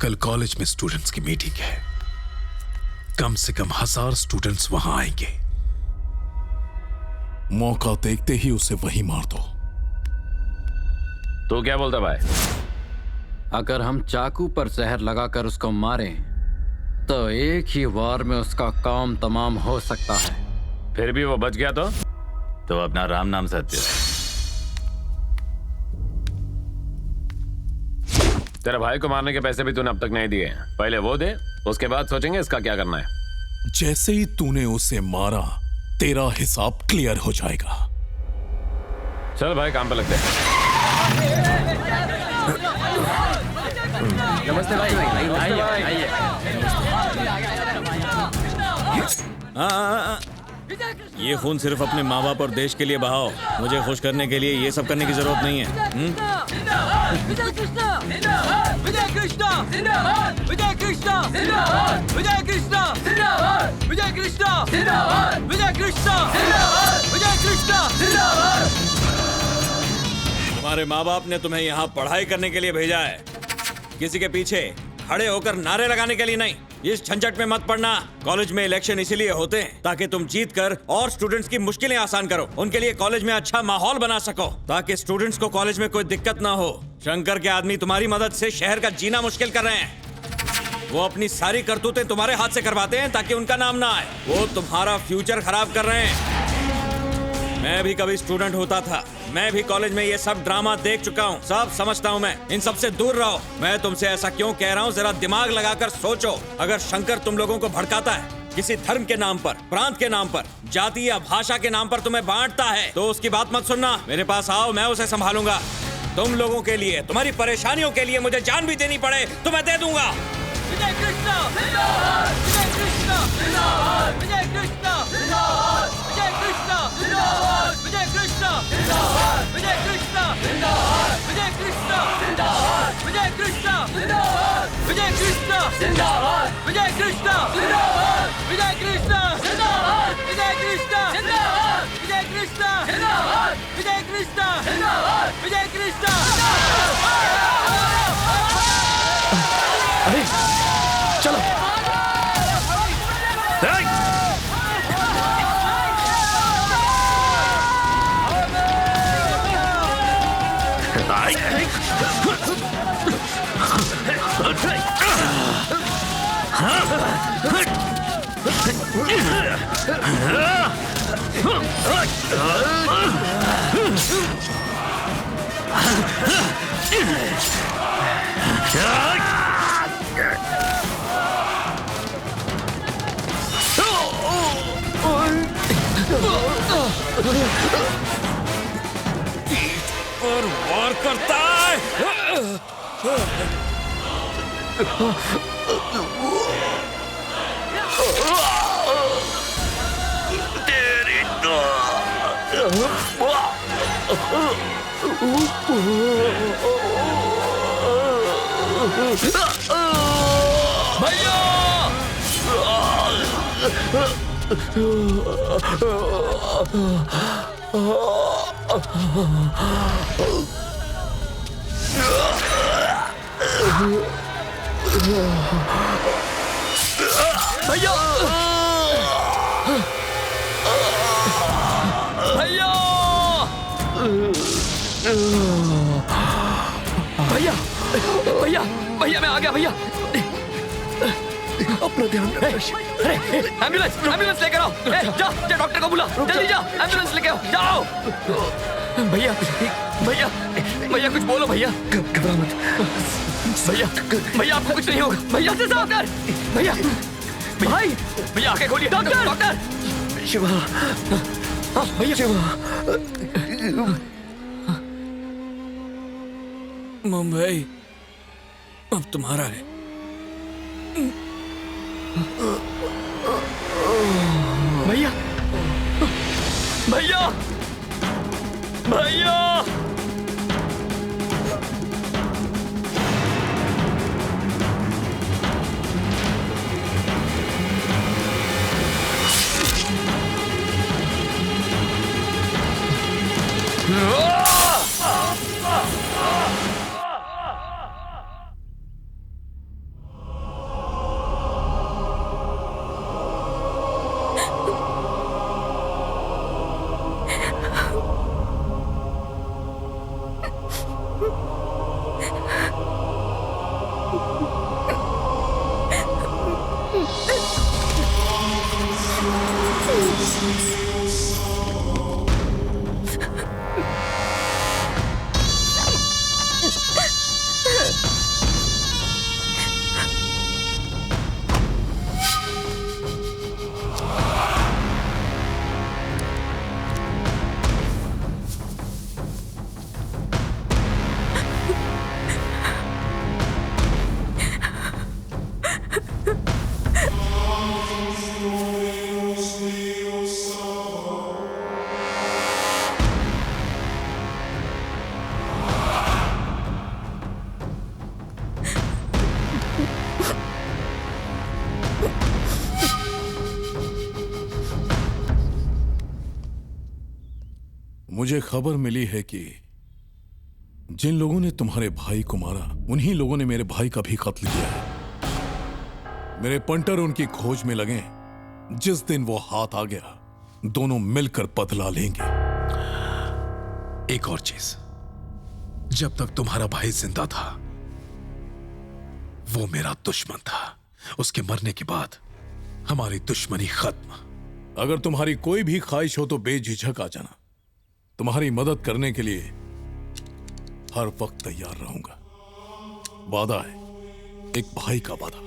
कल कॉलेज में स्टूडेंट्स की मीटिंग है। कम से कम 1000 स्टूडेंट्स वहां आएंगे। मौका देखते ही उसे वहीं मार दो। तू क्या बोलता भाई? अगर हम चाकू पर जहर लगाकर उसको मारें तो एक ही वार में उसका काम तमाम हो सकता है। फिर भी वो बच गया तो अपना राम नाम सत्य। तेरे भाई को मारने के पैसे भी तूने अब तक नहीं दिए। पहले वो दे, उसके बाद सोचेंगे इसका क्या करना है। जैसे ही तूने उसे मारा तेरा हिसाब क्लियर हो जाएगा। चल भाई, काम पे लगते हैं। नमस्ते भाई। आइए। ये खून सिर्फ अपने माँ बाप और देश के लिए बहाओ। मुझे खुश करने के लिए ये सब करने की जरूरत नहीं है। विजय कृष्णा जिंदाबाद! विजय कृष्णा जिंदाबाद! विजय कृष्णा जिंदाबाद! विजय कृष्णा जिंदाबाद! विजय कृष्णा जिंदाबाद! विजय कृष्णा जिंदाबाद! विजय कृष्णा जिंदाबाद! तुम्हारे माँ बाप ने तुम्हें यहाँ पढ़ाई करने के लिए भेजा है, किसी के पीछे खड़े होकर नारे लगाने के लिए नहीं। इस झंझट में मत पड़ना। कॉलेज में इलेक्शन इसीलिए होते हैं ताकि तुम जीत कर और स्टूडेंट्स की मुश्किलें आसान करो। उनके लिए कॉलेज में अच्छा माहौल बना सको ताकि स्टूडेंट्स को कॉलेज में कोई दिक्कत ना हो। शंकर के आदमी तुम्हारी मदद से शहर का जीना मुश्किल कर रहे हैं। वो अपनी सारी करतूतें तुम्हारे हाथ से करवाते हैं ताकि उनका नाम ना आए। वो तुम्हारा फ्यूचर खराब कर रहे हैं। मैं भी कभी स्टूडेंट होता था। मैं भी कॉलेज में ये सब ड्रामा देख चुका हूँ। सब समझता हूँ मैं। इन सब से दूर रहो। मैं तुमसे ऐसा क्यों कह रहा हूँ, जरा दिमाग लगाकर सोचो। अगर शंकर तुम लोगों को भड़काता है, किसी धर्म के नाम पर, प्रांत के नाम पर, जाति या भाषा के नाम पर तुम्हें बांटता है, तो उसकी बात मत सुनना। मेरे पास आओ, मैं उसे संभालूंगा। तुम लोगों के लिए, तुम्हारी परेशानियों के लिए मुझे जान भी देनी पड़े तो मैं दे दूंगा। विजय कृष्णा जिंदाबाद! विजय कृष्णा जिंदाबाद! विजय कृष्णा जिंदाबाद! विजय कृष्णा जिंदाबाद! विजय कृष्णा जिंदाबाद! विजय कृष्णा जिंदाबाद! विजय कृष्णा जिंदाबाद! विजय कृष्णा जिंदाबाद! विजय कृष्णा जिंदाबाद! विजय कृष्णा जिंदाबाद! विजय कृष्णा जिंदाबाद! विजय कृष्णा जिंदाबाद! विजय कृष्णा जिंदाबाद! विजय कृष्णा जिंदाबाद! विजय कृष्णा अरे चलो। और वार करता है। तेरी भैया भैया भैया भैया भैया मैं आ गया भैया। अपना ध्यान रख। अरे एम्बुलेंस एम्बुलेंस लेकर आओ। जा जा डॉक्टर को बुला जल्दी जा एम्बुलेंस लेके आओ जाओ। भैया भैया भैया कुछ बोलो भैया। घबरा मत भैया भैया आपको कुछ नहीं होगा भैया से डॉक्टर भैया भाई भैया आंखें खोलिए डॉक्टर डॉक्टर शिवा भैया शिवा मुंबई अब तुम्हारा है। भैया भैया भैया मुझे खबर मिली है कि जिन लोगों ने तुम्हारे भाई को मारा उन्हीं लोगों ने मेरे भाई का भी कत्ल किया है। मेरे पंटर उनकी खोज में लगे। जिस दिन वो हाथ आ गया दोनों मिलकर बदला लेंगे। एक और चीज, जब तक तुम्हारा भाई जिंदा था वो मेरा दुश्मन था। उसके मरने के बाद हमारी दुश्मनी खत्म। अगर तुम्हारी कोई भी ख्वाहिश हो तो बेझिझक आ जाना। तुम्हारी मदद करने के लिए हर वक्त तैयार रहूंगा। वादा है, एक भाई का वादा।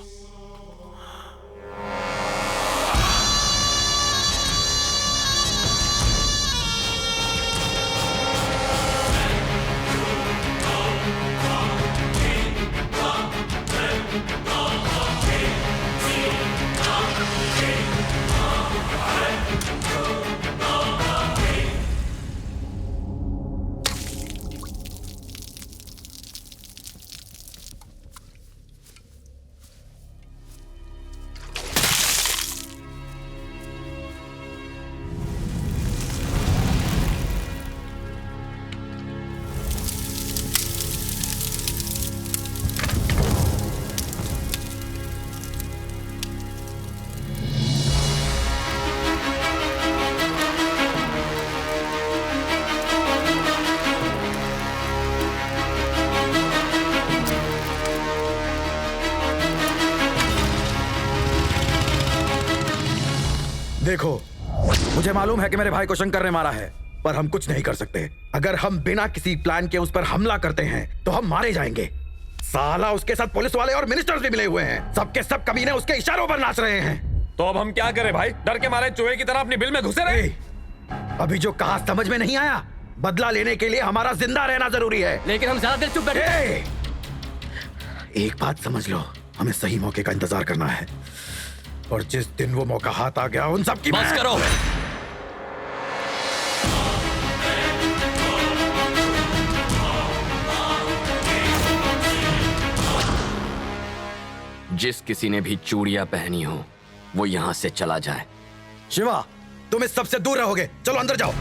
देखो, मुझे मालूम है कि मेरे भाई को शंकर ने मारा है, पर हम कुछ नहीं कर सकते। अगर हम बिना किसी प्लान के उस पर हमला करते हैं तो हम मारे जाएंगे। साला उसके साथ पुलिस वाले और मिनिस्टर्स भी मिले हुए हैं। सबके सब कमीने उसके इशारों पर नाच रहे हैं। तो अब हम क्या करें भाई? डर के मारे चूहे की तरह अपनी बिल में घुसे रहे। अभी जो कहा समझ में नहीं आया? बदला लेने के लिए हमारा जिंदा रहना जरूरी है। लेकिन हम ज्यादा देर चुप बैठे। एक बात समझ लो, हमें सही मौके का इंतजार करना है, और जिस दिन वो मौका हाथ आ गया उन सब की बस करो। जिस किसी ने भी चूड़ियां पहनी हो वो यहां से चला जाए। शिवा, तुम इस सबसे दूर रहोगे। चलो अंदर जाओ।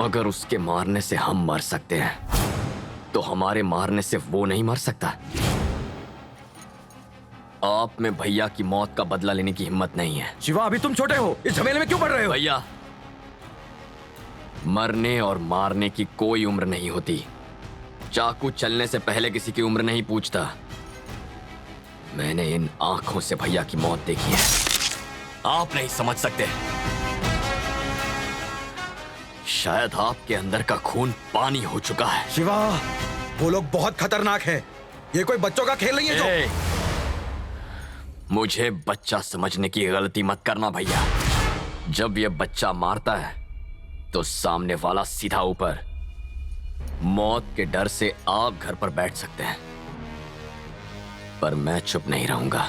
अगर उसके मारने से हम मर सकते हैं तो हमारे मारने से वो नहीं मर सकता। आप में भैया की मौत का बदला लेने की हिम्मत नहीं है। शिवा, अभी तुम छोटे हो, इस झमेले में क्यों पड़ रहे हो? भैया, मरने और मारने की कोई उम्र नहीं होती। चाकू चलने से पहले किसी की उम्र नहीं पूछता। मैंने इन आंखों से भैया की मौत देखी है। आप नहीं समझ सकते। शायद आपके अंदर का खून पानी हो चुका है। शिवा, वो लोग बहुत खतरनाक हैं। ये कोई बच्चों का खेल नहीं है जो। मुझे बच्चा समझने की गलती मत करना भैया। जब ये बच्चा मारता है तो सामने वाला सीधा ऊपर। मौत के डर से आप घर पर बैठ सकते हैं, पर मैं चुप नहीं रहूंगा।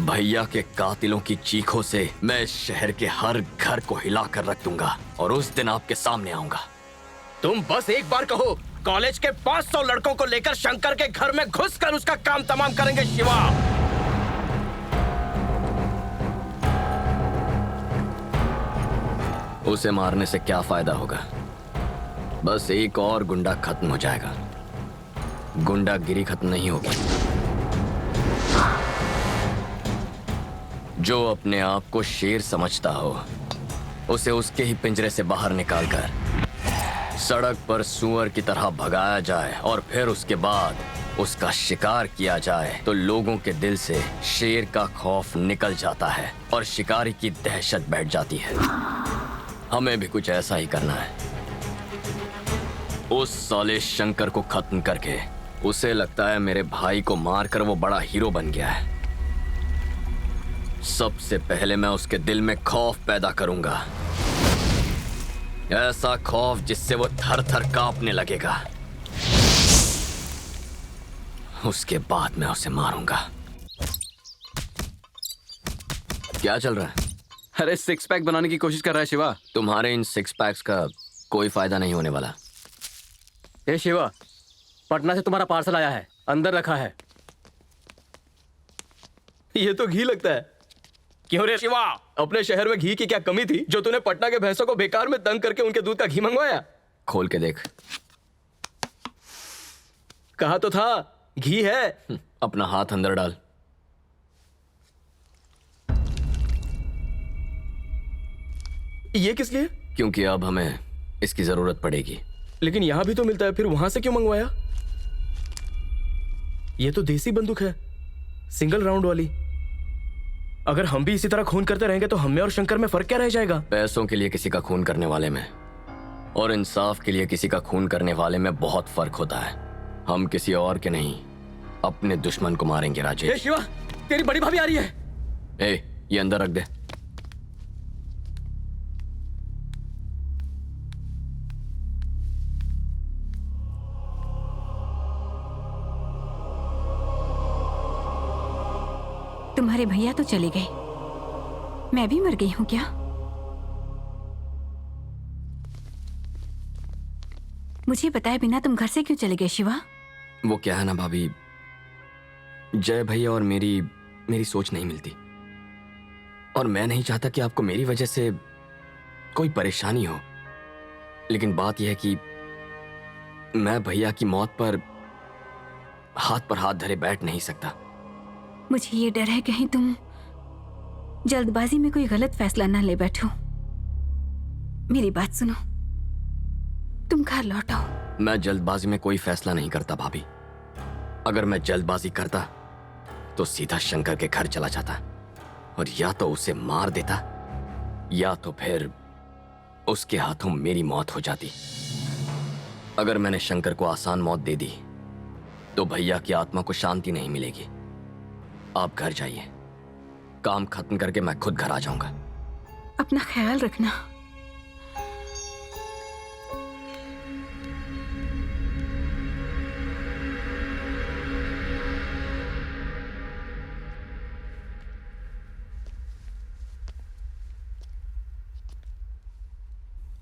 भैया के कातिलों की चीखों से मैं इस शहर के हर घर को हिलाकर रख दूंगा और उस दिन आपके सामने आऊंगा। तुम बस एक बार कहो, कॉलेज के 500 लड़कों को लेकर शंकर के घर में घुसकर उसका काम तमाम करेंगे शिवा। उसे मारने से क्या फायदा होगा? बस एक और गुंडा खत्म हो जाएगा। गुंडागिरी खत्म नहीं होगी। जो अपने आप को शेर समझता हो उसे उसके ही पिंजरे से बाहर निकालकर सड़क पर सूअर की तरह भगाया जाए और फिर उसके बाद उसका शिकार किया जाए तो लोगों के दिल से शेर का खौफ निकल जाता है और शिकारी की दहशत बैठ जाती है। हमें भी कुछ ऐसा ही करना है। उस साले शंकर को खत्म करके उसे लगता है मेरे भाई को मारकर वो बड़ा हीरो बन गया है। सबसे पहले मैं उसके दिल में खौफ पैदा करूंगा, ऐसा खौफ जिससे वो थर थर कांपने लगेगा। उसके बाद मैं उसे मारूंगा। क्या चल रहा है? अरे सिक्स पैक बनाने की कोशिश कर रहा है शिवा। तुम्हारे इन सिक्स पैक्स का कोई फायदा नहीं होने वाला। ए शिवा, पटना से तुम्हारा पार्सल आया है, अंदर रखा है। ये तो घी लगता है। क्यों रे शिवा, अपने शहर में घी की क्या कमी थी जो तूने पटना के भैंसों को बेकार में तंग करके उनके दूध का घी मंगवाया? खोल के देख। कहा तो था घी है। अपना हाथ अंदर डाल। ये किस लिए? क्योंकि अब हमें इसकी जरूरत पड़ेगी। लेकिन यहां भी तो मिलता है, फिर वहां से क्यों मंगवाया? ये तो देसी बंदूक है, सिंगल राउंड वाली। अगर हम भी इसी तरह खून करते रहेंगे तो हमें और शंकर में फर्क क्या रह जाएगा? पैसों के लिए किसी का खून करने वाले में और इंसाफ के लिए किसी का खून करने वाले में बहुत फर्क होता है। हम किसी और के नहीं, अपने दुश्मन को मारेंगे राजेश। ए शिवा, तेरी बड़ी भाभी आ रही है। ए, ये अंदर रख दे। तुम्हारे भैया तो चले गए, मैं भी मर गई हूं क्या? मुझे बताए बिना तुम घर से क्यों चले गए शिवा? वो क्या है ना भाभी, जय भैया और मेरी सोच नहीं मिलती और मैं नहीं चाहता कि आपको मेरी वजह से कोई परेशानी हो। लेकिन बात यह है कि मैं भैया की मौत पर हाथ धरे बैठ नहीं सकता। मुझे ये डर है कहीं तुम जल्दबाजी में कोई गलत फैसला ना ले बैठो। मेरी बात सुनो, तुम घर लौट आओ। मैं जल्दबाजी में कोई फैसला नहीं करता भाभी। अगर मैं जल्दबाजी करता तो सीधा शंकर के घर चला जाता और या तो उसे मार देता या तो फिर उसके हाथों मेरी मौत हो जाती। अगर मैंने शंकर को आसान मौत दे दी तो भैया की आत्मा को शांति नहीं मिलेगी। आप घर जाइए, काम खत्म करके मैं खुद घर आ जाऊंगा। अपना ख्याल रखना।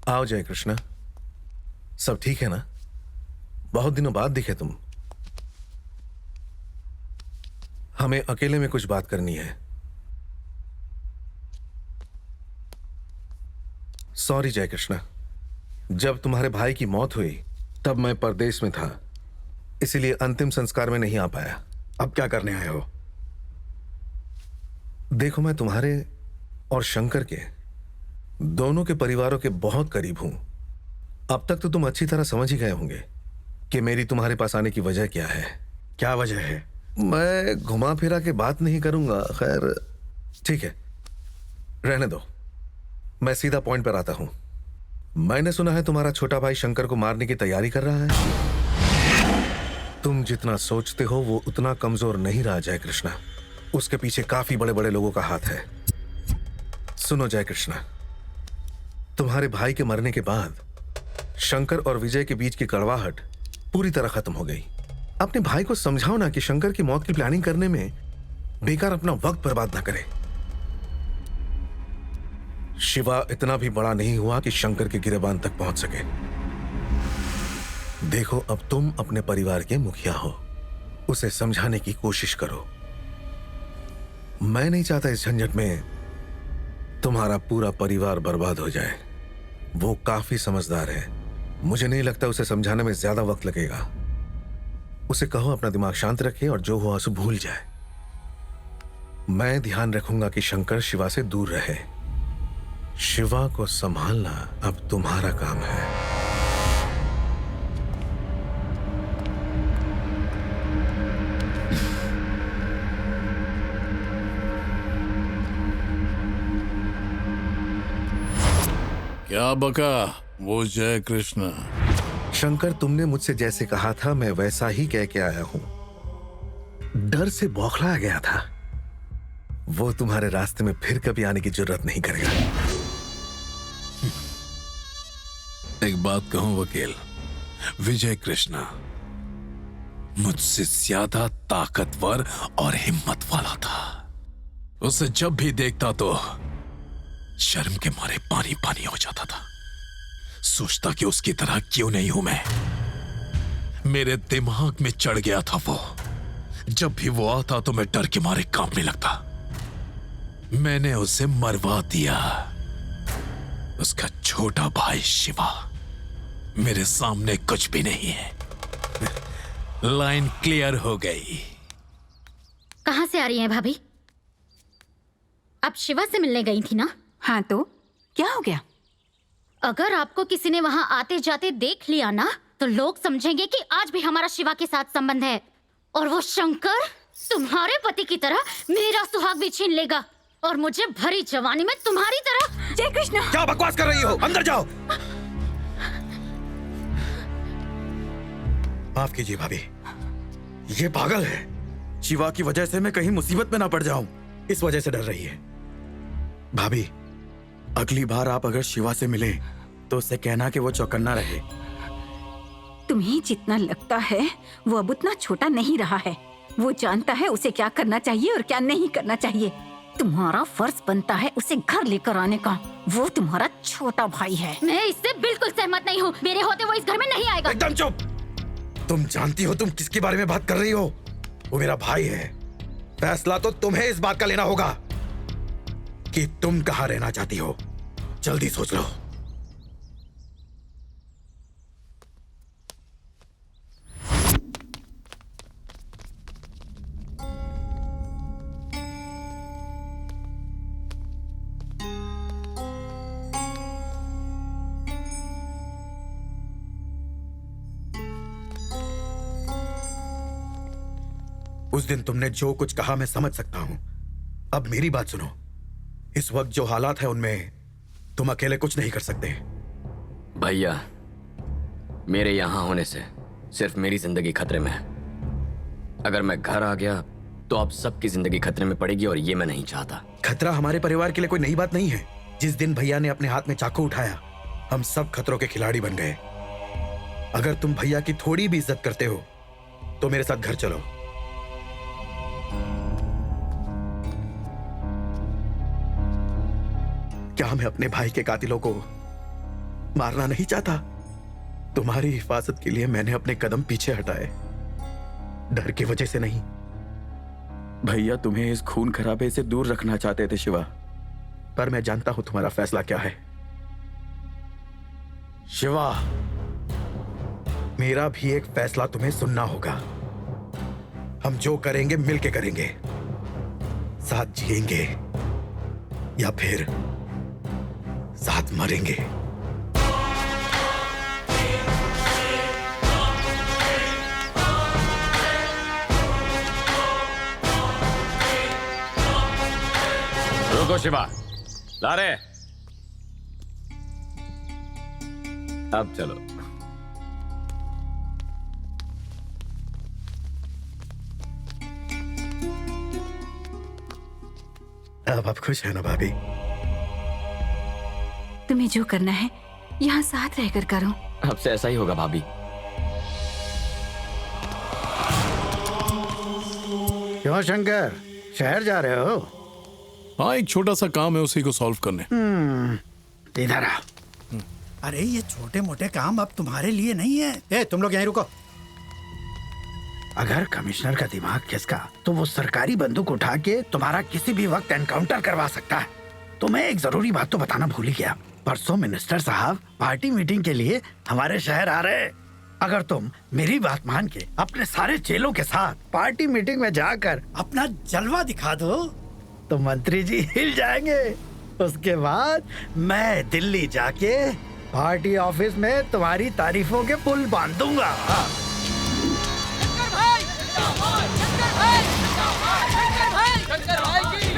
आओ जय कृष्णा। सब ठीक है ना? बहुत दिनों बाद दिखे तुम। हमें अकेले में कुछ बात करनी है। सॉरी जय कृष्णा, जब तुम्हारे भाई की मौत हुई तब मैं परदेश में था, इसीलिए अंतिम संस्कार में नहीं आ पाया। अब क्या करने आए हो? देखो, मैं तुम्हारे और शंकर के दोनों के परिवारों के बहुत करीब हूं। अब तक तो तुम अच्छी तरह समझ ही गए होंगे कि मेरी तुम्हारे पास आने की वजह क्या है। क्या वजह है? मैं घुमा फिरा के बात नहीं करूंगा। खैर ठीक है, रहने दो। मैं सीधा पॉइंट पर आता हूं। मैंने सुना है तुम्हारा छोटा भाई शंकर को मारने की तैयारी कर रहा है। तुम जितना सोचते हो वो उतना कमजोर नहीं रहा जय कृष्णा। उसके पीछे काफी बड़े बड़े लोगों का हाथ है। सुनो जय कृष्णा, तुम्हारे भाई के मरने के बाद शंकर और विजय के बीच की कड़वाहट पूरी तरह खत्म हो गई। अपने भाई को समझाओ ना कि शंकर की मौत की प्लानिंग करने में बेकार अपना वक्त बर्बाद ना करे। शिवा इतना भी बड़ा नहीं हुआ कि शंकर के गिरेबान तक पहुंच सके। देखो, अब तुम अपने परिवार के मुखिया हो, उसे समझाने की कोशिश करो। मैं नहीं चाहता इस झंझट में तुम्हारा पूरा परिवार बर्बाद हो जाए। वो काफी समझदार है, मुझे नहीं लगता उसे समझाने में ज्यादा वक्त लगेगा। उसे कहो अपना दिमाग शांत रखे और जो हुआ उसे भूल जाए। मैं ध्यान रखूंगा कि शंकर शिवा से दूर रहे। शिवा को संभालना अब तुम्हारा काम है। क्या बका वो जय कृष्ण? शंकर, तुमने मुझसे जैसे कहा था मैं वैसा ही कह के आया हूं। डर से बौखला गया था। वो तुम्हारे रास्ते में फिर कभी आने की जरूरत नहीं करेगा। एक बात कहूं वकील, विजय कृष्णा मुझसे ज्यादा ताकतवर और हिम्मत वाला था। उसे जब भी देखता तो शर्म के मारे पानी पानी हो जाता था। सोचता कि उसकी तरह क्यों नहीं हूं मैं। मेरे दिमाग में चढ़ गया था वो। जब भी वो आता तो मैं डर के मारे कांपने लगता। मैंने उसे मरवा दिया। उसका छोटा भाई शिवा मेरे सामने कुछ भी नहीं है। लाइन क्लियर हो गई। कहां से आ रही हैं भाभी? आप शिवा से मिलने गई थी ना? हाँ, तो क्या हो गया? अगर आपको किसी ने वहां आते जाते देख लिया ना तो लोग समझेंगे कि आज भी हमारा शिवा के साथ संबंध है। और वो शंकर तुम्हारे पति की तरह मेरा सुहाग भी छीन लेगा और मुझे भरी जवानी में तुम्हारी तरह। जय कृष्णा, क्या बकवास कर रही हो? अंदर जाओ। माफ कीजिए भाभी, ये पागल है। शिवा की वजह से मैं कहीं मुसीबत में ना पड़ जाऊं, इस वजह से डर रही है। भाभी, अगली बार आप अगर शिवा से मिले तो उससे कहना कि वो चौकन्ना रहे। तुम्हें जितना लगता है वो अब उतना छोटा नहीं रहा है। वो जानता है उसे क्या करना चाहिए और क्या नहीं करना चाहिए। तुम्हारा फर्ज बनता है उसे घर लेकर आने का। वो तुम्हारा छोटा भाई है। मैं इससे बिल्कुल सहमत नहीं हूँ। मेरे होते वो इस घर में नहीं आएगा। एकदम चुप। तुम जानती हो तुम किसके बारे में बात कर रही हो? वो मेरा भाई है। फैसला तो तुम्हें इस बात का लेना होगा कि तुम कहाँ रहना चाहती हो। जल्दी सोच लो। उस दिन तुमने जो कुछ कहा मैं समझ सकता हूं। अब मेरी बात सुनो। इस वक्त जो हालात है उनमें तुम अकेले कुछ नहीं कर सकते। भैया, मेरे यहां होने से सिर्फ मेरी जिंदगी खतरे में है। अगर मैं घर आ गया तो आप सबकी जिंदगी खतरे में पड़ेगी और ये मैं नहीं चाहता। खतरा हमारे परिवार के लिए कोई नई बात नहीं है। जिस दिन भैया ने अपने हाथ में चाकू उठाया हम सब खतरों के खिलाड़ी बन गए। अगर तुम भैया की थोड़ी भी इज्जत करते हो तो मेरे साथ घर चलो। क्या मैं अपने भाई के कातिलों को मारना नहीं चाहता। तुम्हारी हिफाजत के लिए मैंने अपने कदम पीछे हटाए, डर की वजह से नहीं। भैया तुम्हें इस खून खराबे से दूर रखना चाहते थे शिवा, पर मैं जानता हूं तुम्हारा फैसला क्या है। शिवा, मेरा भी एक फैसला तुम्हें सुनना होगा। हम जो करेंगे मिलके करेंगे, साथ जिएंगे या फिर साथ मरेंगे। रुको शिवा, ला रे। अब चलो। अब आप खुश है ना भाभी? तुम्हें जो करना है यहाँ साथ रहकर करो। अब से ऐसा ही होगा भाभी। क्यों शंकर, शहर जा रहे हो? हाँ, एक छोटा सा काम है, उसी को सॉल्व करने। इधर आ। अरे ये छोटे मोटे काम अब तुम्हारे लिए नहीं है। ए, तुम लोग यहीं रुको। अगर कमिश्नर का दिमाग खिसका तो वो सरकारी बंदूक उठा के तुम्हारा किसी भी वक्त एनकाउंटर करवा सकता है। तो मैं एक जरूरी बात तो बताना भूल ही गया। परसों मिनिस्टर साहब पार्टी मीटिंग के लिए हमारे शहर आ रहे हैं। अगर तुम मेरी बात मान के अपने सारे चेलों के साथ पार्टी मीटिंग में जाकर अपना जलवा दिखा दो तो मंत्री जी हिल जाएंगे। उसके बाद मैं दिल्ली जाके पार्टी ऑफिस में तुम्हारी तारीफों के पुल बांध दूंगा। शंकर भाई की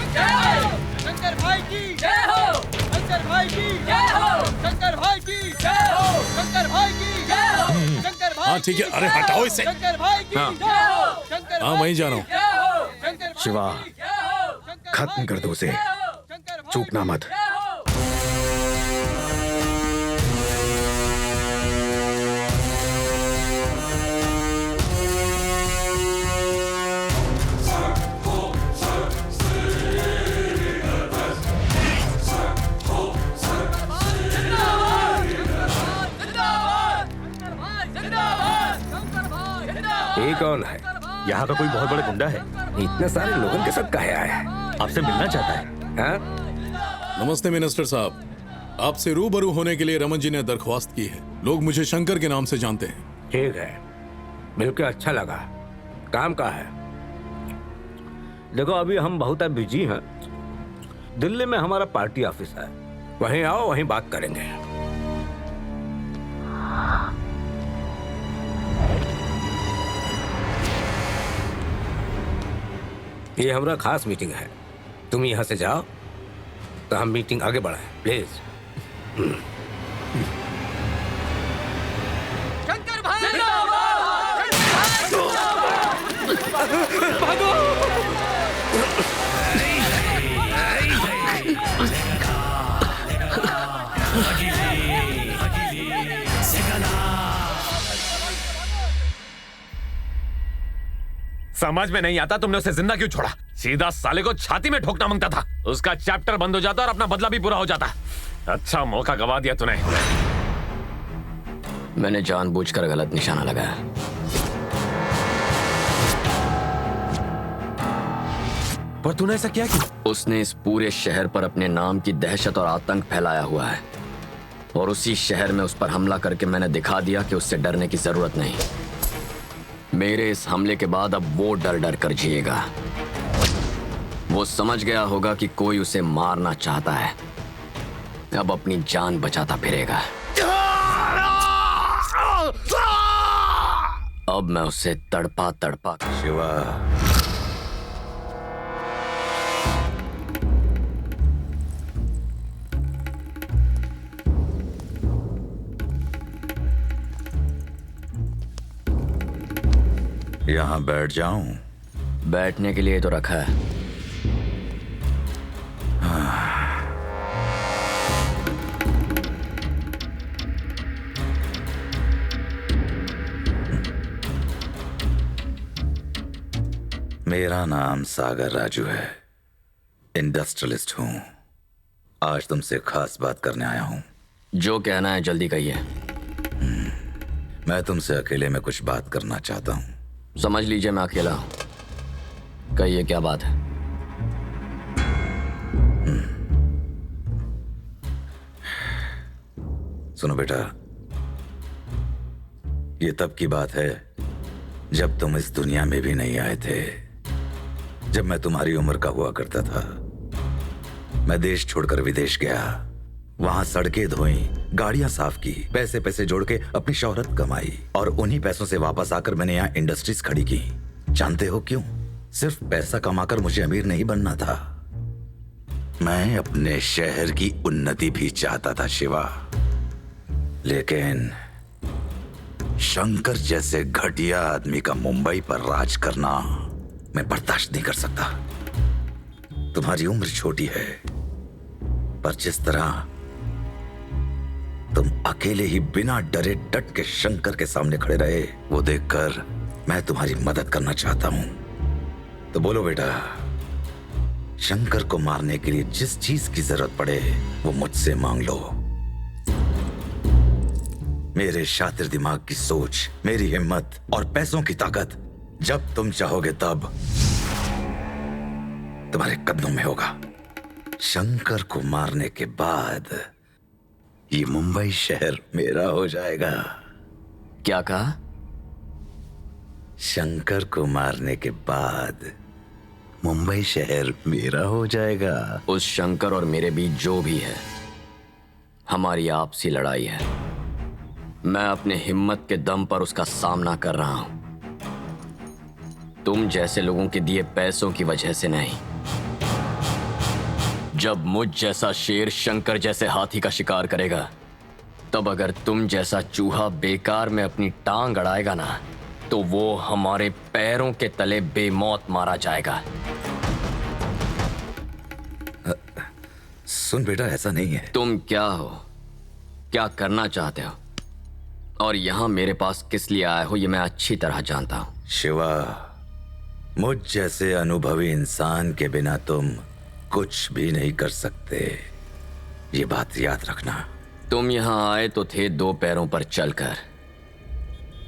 जय हो, शंकर भाई की जय हो, शंकर भाई की जय हो, शंकर भाई की जय हो, शंकर भाई की जय हो, शंकर भाई। हाँ ठीक है, अरे हटाओ इसे। शंकर भाई की जय हो, शंकर। हाँ वहीं जा रहा हूँ। शिवा, खत्म कर दो उसे, चूकना मत। ये कौन है? यहाँ का कोई बहुत बड़ा गुंडा है। इतने सारे लोगों के साथ काहे आया है? आपसे मिलना चाहता है। हाँ? नमस्ते मिनिस्टर साहब, आपसे रूबरू होने के लिए रमन जी ने दरख्वास्त की है। लोग मुझे शंकर के नाम से जानते हैं। ठीक है, मिलकर अच्छा लगा। काम का है? देखो अभी हम बहुत बिजी हैं। दिल्ली में हमारा पार्टी ऑफिस है, वहीं आओ, वहीं बात करेंगे। ये हमारा खास मीटिंग है, तुम यहाँ से जाओ तो हम मीटिंग आगे बढ़ाएं, प्लीज। शंकर भाई भागो। समझ में नहीं आता तुमने उसे जिंदा क्यों छोड़ा? सीधा साले को छाती में ठोकना मांगता था, उसका चैप्टर बंद हो जाता और अपना बदला भी पूरा हो जाता। अच्छा मौका गवा दिया तूने। मैंने जानबूझकर गलत निशाना लगाया। पर तूने ऐसा किया क्यों? उसने इस पूरे शहर पर अपने नाम की दहशत और आतंक फैलाया हुआ है, और उसी शहर में उस पर हमला करके मैंने दिखा दिया कि उससे डरने की जरूरत नहीं। मेरे इस हमले के बाद अब वो डर डर कर जिएगा। वो समझ गया होगा कि कोई उसे मारना चाहता है, अब अपनी जान बचाता फिरेगा। अब मैं उसे तड़पा तड़पा। शिवा, यहाँ बैठ जाऊं? बैठने के लिए तो रखा है। मेरा नाम सागर राजू है, इंडस्ट्रियलिस्ट हूं। आज तुमसे खास बात करने आया हूं। जो कहना है जल्दी कहिए। मैं तुमसे अकेले में कुछ बात करना चाहता हूँ। समझ लीजिए मैं अकेला हूं। कहिए क्या बात है। सुनो बेटा, ये तब की बात है जब तुम इस दुनिया में भी नहीं आए थे, जब मैं तुम्हारी उम्र का हुआ करता था। मैं देश छोड़कर विदेश गया, वहां सड़कें धोई, गाड़ियां साफ की, पैसे पैसे जोड़ के अपनी शोहरत कमाई और उन्हीं पैसों से वापस आकर मैंने यहाँ इंडस्ट्रीज खड़ी की। जानते हो क्यों? सिर्फ पैसा कमाकर मुझे अमीर नहीं बनना था, मैं अपने शहर की उन्नति भी चाहता था शिवा। लेकिन शंकर जैसे घटिया आदमी का मुंबई पर राज करना मैं बर्दाश्त नहीं कर सकता। तुम्हारी उम्र छोटी है, पर जिस तरह तुम अकेले ही बिना डरे डट के शंकर के सामने खड़े रहे, वो देखकर मैं तुम्हारी मदद करना चाहता हूं। तो बोलो बेटा, शंकर को मारने के लिए जिस चीज की जरूरत पड़े वो मुझसे मांग लो। मेरे शातिर दिमाग की सोच, मेरी हिम्मत और पैसों की ताकत जब तुम चाहोगे तब तुम्हारे कदमों में होगा। शंकर को मारने के बाद ये मुंबई शहर मेरा हो जाएगा। क्या कहा? शंकर को मारने के बाद मुंबई शहर मेरा हो जाएगा। उस शंकर और मेरे बीच जो भी है, हमारी आपसी लड़ाई है। मैं अपने हिम्मत के दम पर उसका सामना कर रहा हूं, तुम जैसे लोगों के दिए पैसों की वजह से नहीं। जब मुझ जैसा शेर शंकर जैसे हाथी का शिकार करेगा, तब अगर तुम जैसा चूहा बेकार में अपनी टांग अड़ाएगा ना, तो वो हमारे पैरों के तले बेमौत मारा जाएगा। सुन बेटा, ऐसा नहीं है। तुम क्या हो, क्या करना चाहते हो, और यहां मेरे पास किस लिए आए हो, ये मैं अच्छी तरह जानता हूं। शिवा, मुझ जैसे अनुभवी इंसान के बिना तुम कुछ भी नहीं कर सकते, ये बात याद रखना। तुम यहां आए तो थे दो पैरों पर चलकर,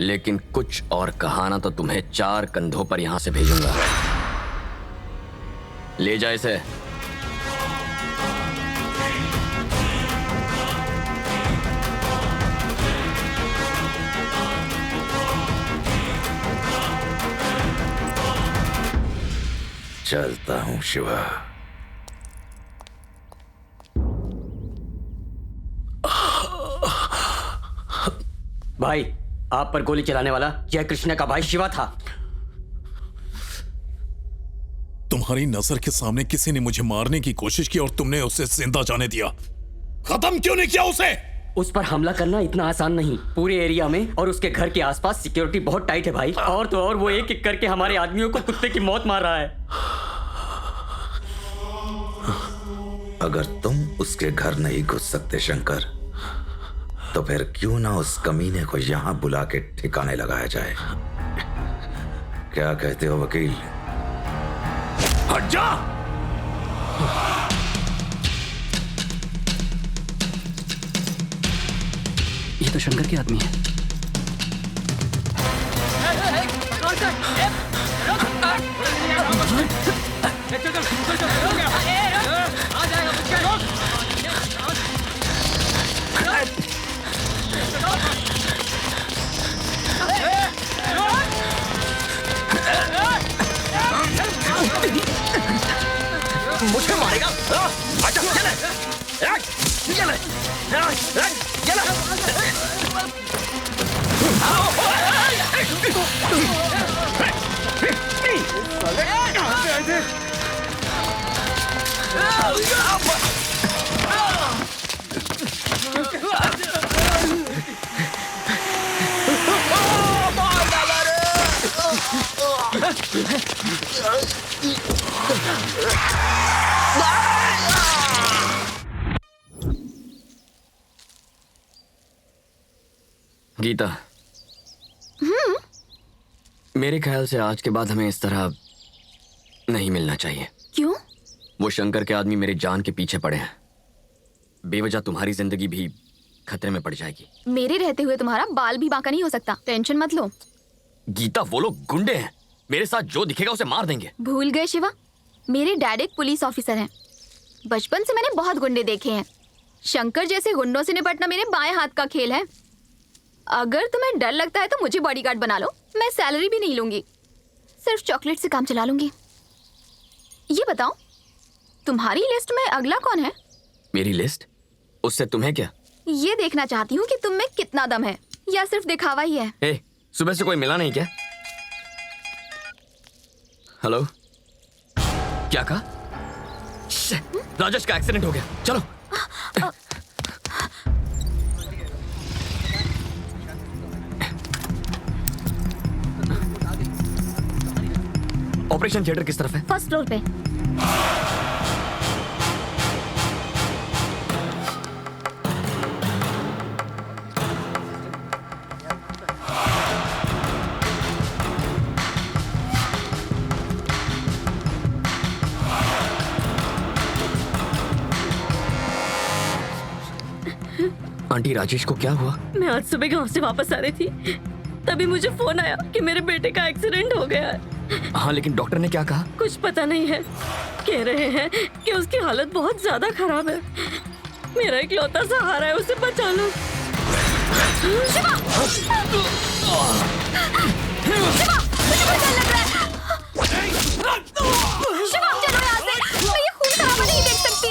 लेकिन कुछ और कहा ना तो तुम्हें 4 कंधों पर यहां से भेजूंगा। ले जा इसे। चलता हूं शिवा। भाई, आप पर गोली चलाने वाला जय कृष्ण का भाई शिवा था। तुम्हारी नजर के सामने किसी ने मुझे मारने की कोशिश की और तुमने उसे जिंदा जाने दिया। खत्म क्यों नहीं किया उसे? उस पर हमला करना इतना आसान नहीं। पूरे एरिया में और उसके घर के आसपास सिक्योरिटी बहुत टाइट है भाई। और तो और वो एक एक करके हमारे आदमियों को कुत्ते की मौत मार रहा है। अगर तुम उसके घर नहीं घुस सकते शंकर, तो फिर क्यों ना उस कमीने को यहां बुला के ठिकाने लगाया जाए। क्या कहते हो वकील? हट जा! ये तो शंकर के आदमी है। मुझे मारेगा? आजा, चले, गीता, मेरे ख्याल से आज के बाद हमें इस तरह नहीं मिलना चाहिए। क्यों? वो शंकर के आदमी मेरे जान के पीछे पड़े हैं। बेवजह तुम्हारी जिंदगी भी खतरे में पड़ जाएगी। मेरे रहते हुए तुम्हारा बाल भी बांका नहीं हो सकता, टेंशन मत लो। गीता, वो लोग गुंडे हैं, मेरे साथ जो दिखेगा उसे मार देंगे। भूल गए शिवा, मेरे डैड एक पुलिस ऑफिसर हैं। बचपन से मैंने बहुत गुंडे देखे हैं। शंकर जैसे गुंडों से निपटना मेरे बाएं हाथ का खेल है। अगर तुम्हें डर लगता है तो मुझे बॉडीगार्ड बना लो, मैं सैलरी भी नहीं लूंगी, सिर्फ चॉकलेट से काम चला लूंगी। ये बताओ, तुम्हारी लिस्ट में अगला कौन है? मेरी लिस्ट? उससे तुम्हें क्या? ये देखना चाहती हूँ कि तुम में कितना दम है, या सिर्फ दिखावा ही है। ए, सुबह से कोई मिला नहीं क्या? हेलो, क्या कहा? राजेश का एक्सीडेंट हो गया, चलो। ऑपरेशन थिएटर किस तरफ है? फर्स्ट फ्लोर पे। आंटी, राजेश को क्या हुआ? मैं आज सुबह गांव से वापस आ रही थी, तभी मुझे फोन आया कि मेरे बेटे का एक्सीडेंट हो गया है। हाँ, लेकिन डॉक्टर ने क्या कहा? कुछ पता नहीं है, कह रहे हैं कि उसकी हालत बहुत ज्यादा खराब है। मेरा इकलौता सहारा है, उसे बचा लो। शिवा! शिवा! मुझे बहुत डर लग रहा है। शिवा, चलो यहाँ से, मैं ये खून खराबा नहीं देख सकती।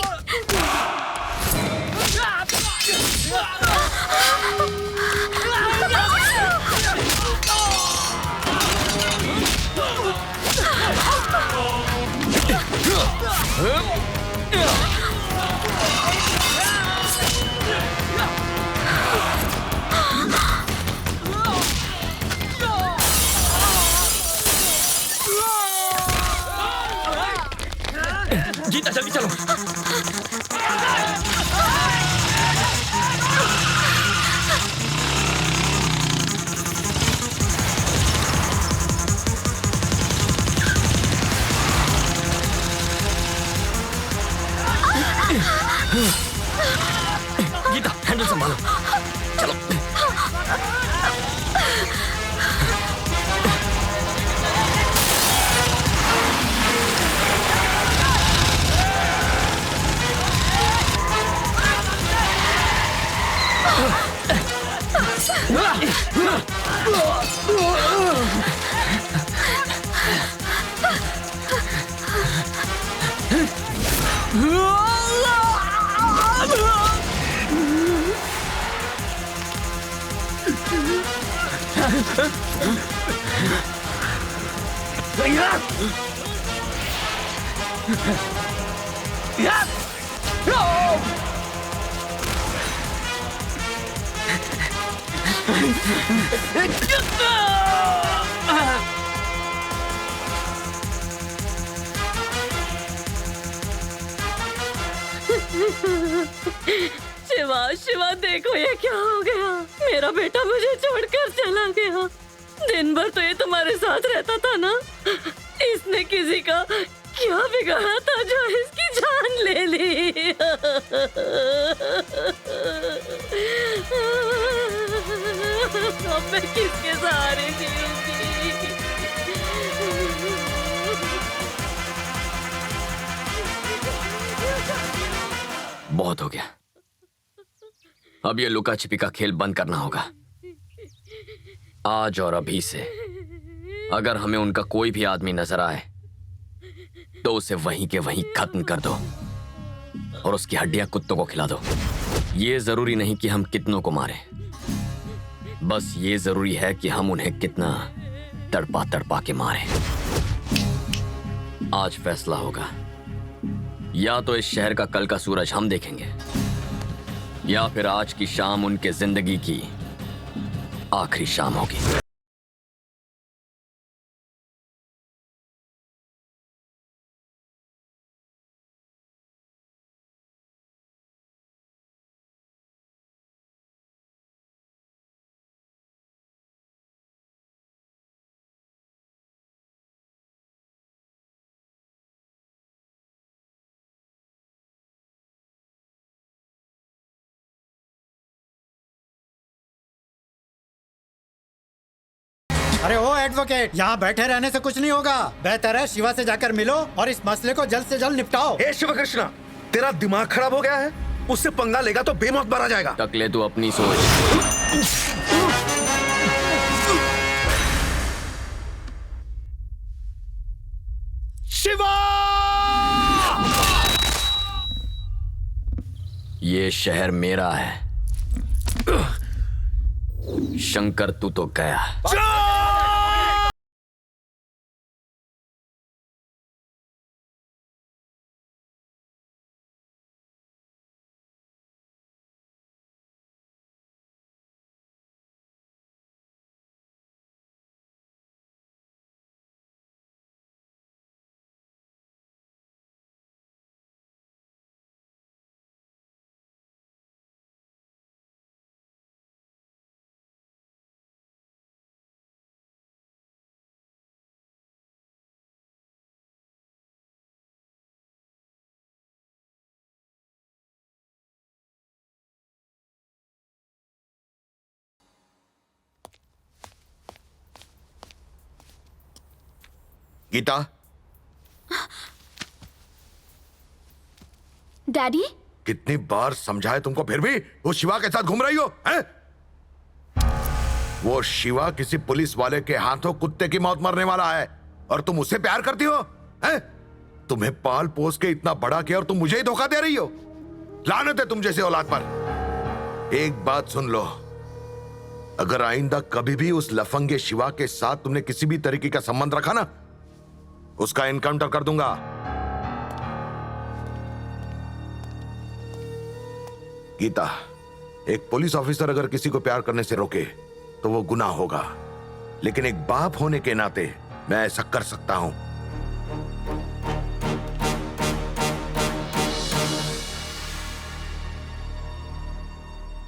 गीता, जल्दी चलो। गीता, हैंडल संभालो, चलो। शिवा, शिवा, देखो ये क्या हो गया। मेरा बेटा मुझे छोड़कर चला गया। दिन भर तो ये तुम्हारे साथ रहता था ना। इसने किसी का क्या बिगाड़ा था जो इसकी जान ले ली? अब मैं किसके सहारे जीऊंगी? बहुत हो गया, अब ये लुका छिपी का खेल बंद करना होगा। आज और अभी से अगर हमें उनका कोई भी आदमी नजर आए तो उसे वहीं के वहीं खत्म कर दो और उसकी हड्डियां कुत्तों को खिला दो। ये जरूरी नहीं कि हम कितनों को मारें, बस ये जरूरी है कि हम उन्हें कितना तड़पा तड़पा के मारें। आज फैसला होगा, या तो इस शहर का कल का सूरज हम देखेंगे या फिर आज की शाम उनके जिंदगी की आखिरी शाम होगी। अरे ओ एडवोकेट, यहाँ बैठे रहने से कुछ नहीं होगा। बेहतर है शिवा से जाकर मिलो और इस मसले को जल्द से जल्द निपटाओ। ए शिव कृष्णा, तेरा दिमाग खराब हो गया है? उससे पंगा लेगा तो बेमौत मारा जाएगा। टकले तू अपनी सोच। शिवा! ये शहर मेरा है। शंकर तू तो गया। गीता, डैडी, कितनी बार समझाए तुमको, फिर भी वो शिवा के साथ घूम रही हो हैं? वो शिवा किसी पुलिस वाले के हाथों कुत्ते की मौत मरने वाला है और तुम उससे प्यार करती हो हैं? तुम्हें पाल पोस के इतना बड़ा किया और तुम मुझे ही धोखा दे रही हो। लानत है तुम जैसे औलाद पर। एक बात सुन लो, अगर आइंदा कभी भी उस लफंगे शिवा के साथ तुमने किसी भी तरीके का संबंध रखा ना, उसका एनकाउंटर कर दूंगा। गीता, एक पुलिस ऑफिसर अगर किसी को प्यार करने से रोके तो वो गुनाह होगा, लेकिन एक बाप होने के नाते मैं ऐसा कर सकता हूं।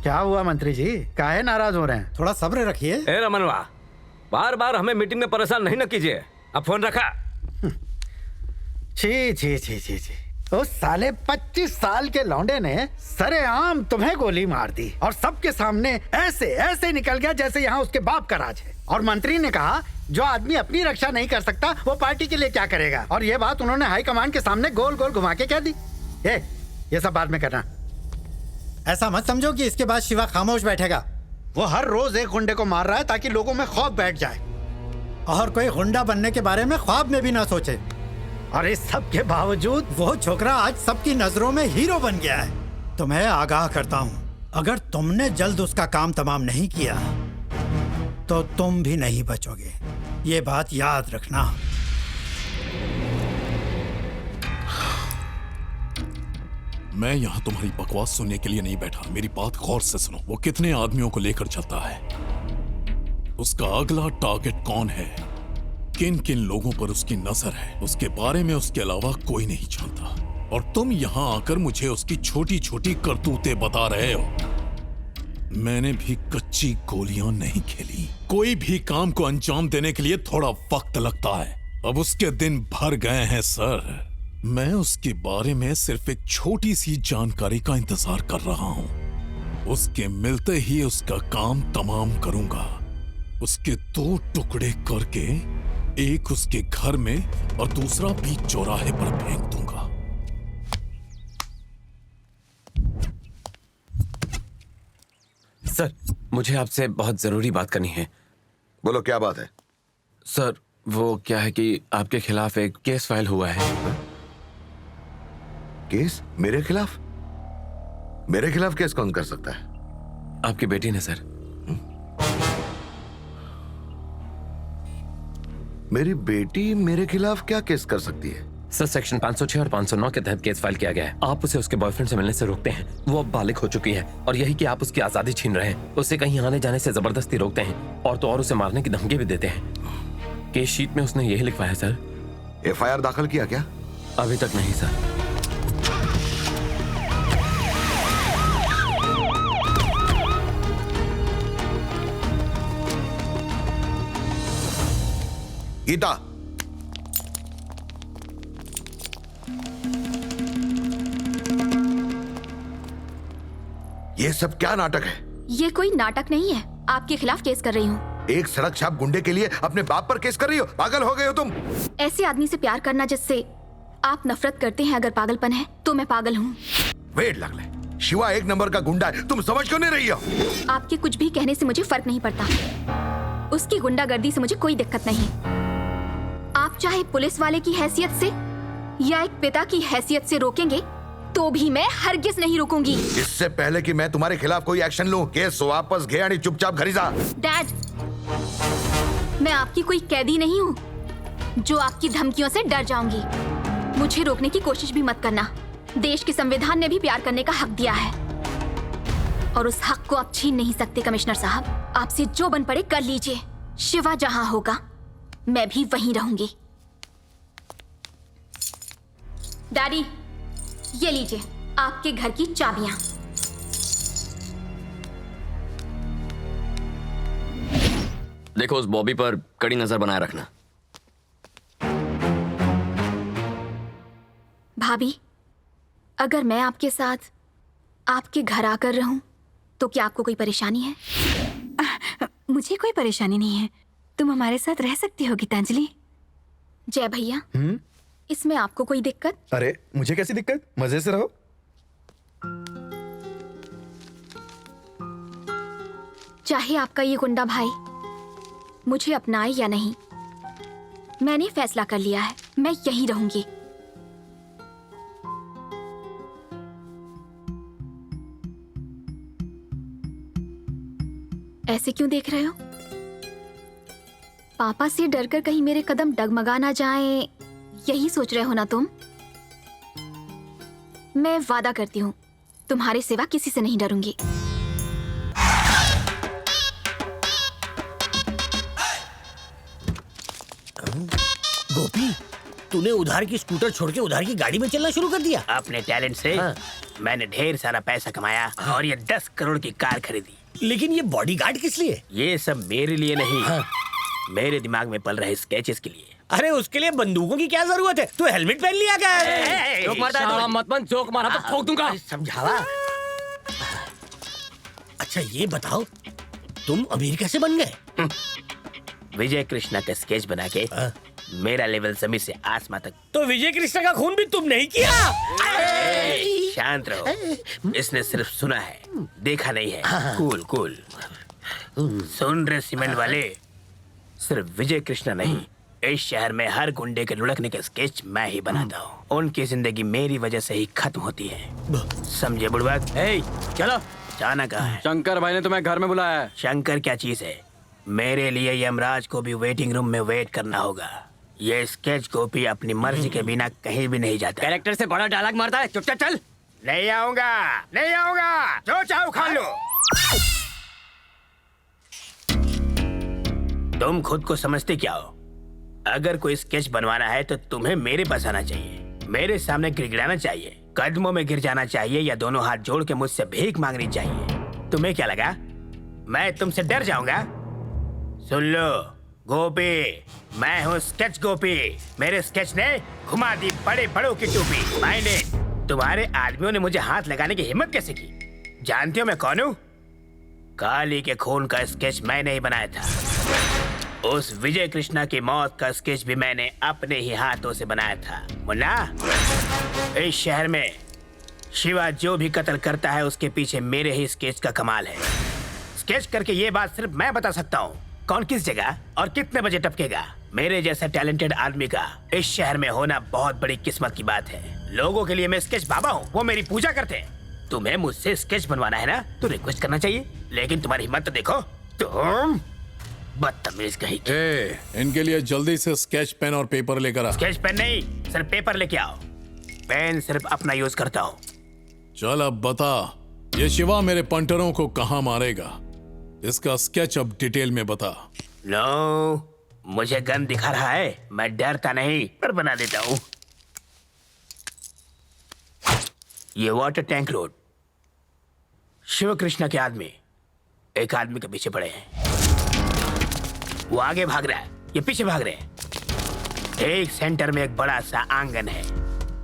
क्या हुआ मंत्री जी, काहे नाराज हो रहे हैं? थोड़ा सब्र रखिए। ए रमनवा, बार बार हमें मीटिंग में परेशान नहीं न कीजिए। अब फोन रखा। छी छी छी छी छी, उस साले 25 साल के लौंडे ने सरेआम तुम्हें गोली मार दी और सबके सामने ऐसे ऐसे निकल गया जैसे यहाँ उसके बाप का राज है। और मंत्री ने कहा जो आदमी अपनी रक्षा नहीं कर सकता वो पार्टी के लिए क्या करेगा। और ये बात उन्होंने हाईकमान के सामने गोल गोल घुमा के कह दी। ये सब बाद में करना। ऐसा मत समझो कि इसके बाद शिवा खामोश बैठेगा। वो हर रोज एक गुंडे को मार रहा है ताकि लोगों में खौफ बैठ जाए और कोई गुंडा बनने के बारे में ख्वाब में भी ना सोचे। और इस सब के बावजूद वो छोकरा आज सबकी नजरों में हीरो बन गया है। तुम्हें आगाह करता हूँ, अगर तुमने जल्द उसका काम तमाम नहीं किया तो तुम भी नहीं बचोगे। ये बात याद रखना। मैं यहाँ तुम्हारी बकवास सुनने के लिए नहीं बैठा। मेरी बात गौर से सुनो। वो कितने आदमियों को लेकर चलता है, उसका अगला टारगेट कौन है, किन किन लोगों पर उसकी नजर है, उसके बारे में उसके अलावा कोई नहीं जानता। और तुम यहाँ आकर मुझे उसकी छोटी छोटी करतूतें बता रहे हो। मैंने भी कच्ची गोलियां नहीं खेली। कोई भी काम को अंजाम देने के लिए थोड़ा वक्त लगता है। अब उसके दिन भर गए हैं सर। मैं उसके बारे में सिर्फ एक छोटी सी जानकारी का इंतजार कर रहा हूं। उसके मिलते ही उसका काम तमाम करूंगा। उसके 2 टुकड़े करके एक उसके घर में और दूसरा भी चौराहे पर फेंक दूंगा। सर, मुझे आपसे बहुत जरूरी बात करनी है। बोलो, क्या बात है? सर, वो क्या है कि आपके खिलाफ एक केस फाइल हुआ है। केस? मेरे खिलाफ? मेरे खिलाफ केस कौन कर सकता है? आपकी बेटी ने सर। मेरी बेटी मेरे खिलाफ क्या केस कर सकती है? सर, सेक्शन 506 और 509 के तहत केस फाइल किया गया है। आप उसे उसके बॉयफ्रेंड से मिलने से रोकते हैं। वो अब बालिग हो चुकी है और यही कि आप उसकी आजादी छीन रहे हैं। उसे कहीं आने जाने से जबरदस्ती रोकते हैं और तो और उसे मारने की धमकी भी देते हैं। केस शीट में उसने यही लिखवाया सर। एफआईआर दाखिल किया क्या? अभी तक नहीं सर। गीता, ये सब क्या नाटक है? ये कोई नाटक नहीं है। आपके खिलाफ केस कर रही हूँ। एक सड़क छाप गुंडे के लिए अपने बाप पर केस कर रही हो? पागल हो गए हो तुम? ऐसे आदमी से प्यार करना जिससे आप नफरत करते हैं अगर पागलपन है तो मैं पागल हूँ। वेट लगले, शिवा एक नंबर का गुंडा है, तुम समझ क्यों नहीं रही हो? आपके कुछ भी कहने से मुझे फर्क नहीं पड़ता। उसकी गुंडागर्दी से मुझे कोई दिक्कत नहीं। आप चाहे पुलिस वाले की हैसियत से या एक पिता की हैसियत से रोकेंगे तो भी मैं हरगिज नहीं रुकूंगी। इससे पहले कि मैं तुम्हारे खिलाफ कोई एक्शन लूं, केस वापस घे आणि चुपचाप घरी जा। डैड, मैं आपकी कोई कैदी नहीं हूँ जो आपकी धमकियों से डर जाऊंगी। मुझे रोकने की कोशिश भी मत करना। देश के संविधान ने भी प्यार करने का हक दिया है और उस हक को आप छीन नहीं सकते। कमिश्नर साहब, आपसे जो बन पड़े कर लीजिए। शिवा जहां होगा मैं भी वहीं रहूंगी। डैडी, ये लीजिए आपके घर की चाबियां। देखो उस बॉबी पर कड़ी नजर बनाए रखना। भाभी, अगर मैं आपके साथ आपके घर आकर रहूं तो क्या आपको कोई परेशानी है? मुझे कोई परेशानी नहीं है, तुम हमारे साथ रह सकती हो गीतांजलि। जय भैया, इसमें आपको कोई दिक्कत? अरे मुझे कैसी दिक्कत, मजे से रहो। चाहे आपका ये गुंडा भाई मुझे अपनाए या नहीं, मैंने फैसला कर लिया है, मैं यहीं रहूंगी। ऐसे क्यों देख रहे हो? पापा से डरकर कहीं मेरे कदम डगमगा ना जाएं, यही सोच रहे हो ना तुम? मैं वादा करती हूँ तुम्हारे सिवा किसी से नहीं डरूंगी। गोपी, तूने उधार की स्कूटर छोड़ के उधार की गाड़ी में चलना शुरू कर दिया। अपने टैलेंट से मैंने ढेर सारा पैसा कमाया और ये 10 करोड़ की कार खरीदी। लेकिन ये बॉडीगार्ड किस लिए? ये सब मेरे लिए नहीं, मेरे दिमाग में पल रहे स्केचेस के लिए। अरे उसके लिए बंदूकों की क्या जरूरत है? तू हेलमेट पहन लिया क्या? जोक मारता है, मत बन, जोक मारा तो ठोक दूंगा। समझावा। अच्छा ये बताओ, तुम अमीर कैसे बन गए? विजय कृष्णा का स्केच बना के मेरा लेवल जमीन से आसमां तक। तो विजय कृष्णा का खून भी तुम नहीं किया? शांत रहो, इसने सिर्फ सुना है, देखा नहीं है। Cool cool. सुन रहे सीमेंट वाले, सिर्फ विजय कृष्णा नहीं, इस शहर में हर गुंडे के लुढ़कने के स्केच मैं ही बनाता हूँ। उनकी जिंदगी मेरी वजह से ही खत्म होती है, समझे बुढ़वा? चलो, जाना कहाँ है? शंकर भाई ने तुम्हें घर में बुलाया है। शंकर क्या चीज है? मेरे लिए यमराज को भी वेटिंग रूम में वेट करना होगा। ये स्केच कॉपी अपनी मर्जी के बिना कहीं भी नहीं जाता। कैरेक्टर से बड़ा डायलॉग मारता है, चुपचाप चल। नहीं आऊंगा, नहीं आऊंगा, जो चाहो खा लो। तुम खुद को समझते क्या हो? अगर कोई स्केच बनवाना है तो तुम्हें मेरे पास आना चाहिए, मेरे सामने गिड़गिड़ाना चाहिए, कदमों में गिर जाना चाहिए या दोनों हाथ जोड़ के मुझसे भीख मांगनी चाहिए। तुम्हें क्या लगा मैं तुमसे डर जाऊंगा? सुन लो गोपी, मैं हूँ स्केच गोपी। मेरे स्केच ने घुमा दी बड़े बड़ों की टोपी। मैंने तुम्हारे आदमियों ने मुझे हाथ लगाने की हिम्मत कैसे की? जानते हो मैं कौन हूँ? काली के खून का स्केच मैंने ही बनाया था। उस विजय कृष्णा की मौत का स्केच भी मैंने अपने ही हाथों से बनाया था। मुन्ना, इस शहर में शिवा जो भी कत्ल करता है उसके पीछे मेरे ही स्केच का कमाल है। स्केच करके ये बात सिर्फ मैं बता सकता हूँ, कौन किस जगह और कितने बजे टपकेगा। मेरे जैसा टैलेंटेड आदमी का इस शहर में होना बहुत बड़ी किस्मत की बात है। लोगों के लिए मैं स्केच बाबा हूँ, वो मेरी पूजा करते हैं। तुम्हें मुझसे स्केच बनवाना है ना, तो रिक्वेस्ट करना चाहिए, लेकिन तुम्हारी हिम्मत तो देखो। तुम बदतमीज कहीं। इनके लिए जल्दी से स्केच पेन और पेपर लेकर आ। स्केच पेन नहीं, सिर्फ पेपर लेके आओ। पेन सिर्फ अपना यूज करता हूँ। चल अब बता, ये शिवा मेरे पंटरों को कहाँ मारेगा? इसका स्केच अब डिटेल में बता। नो, मुझे गन दिखा रहा है, मैं डरता नहीं, पर बना देता हूँ। ये water tank road, Shiv Krishna के आदमी एक आदमी के पीछे पड़े हैं। वो आगे भाग रहा है, ये पीछे भाग रहे हैं। एक सेंटर में एक बड़ा सा आंगन है।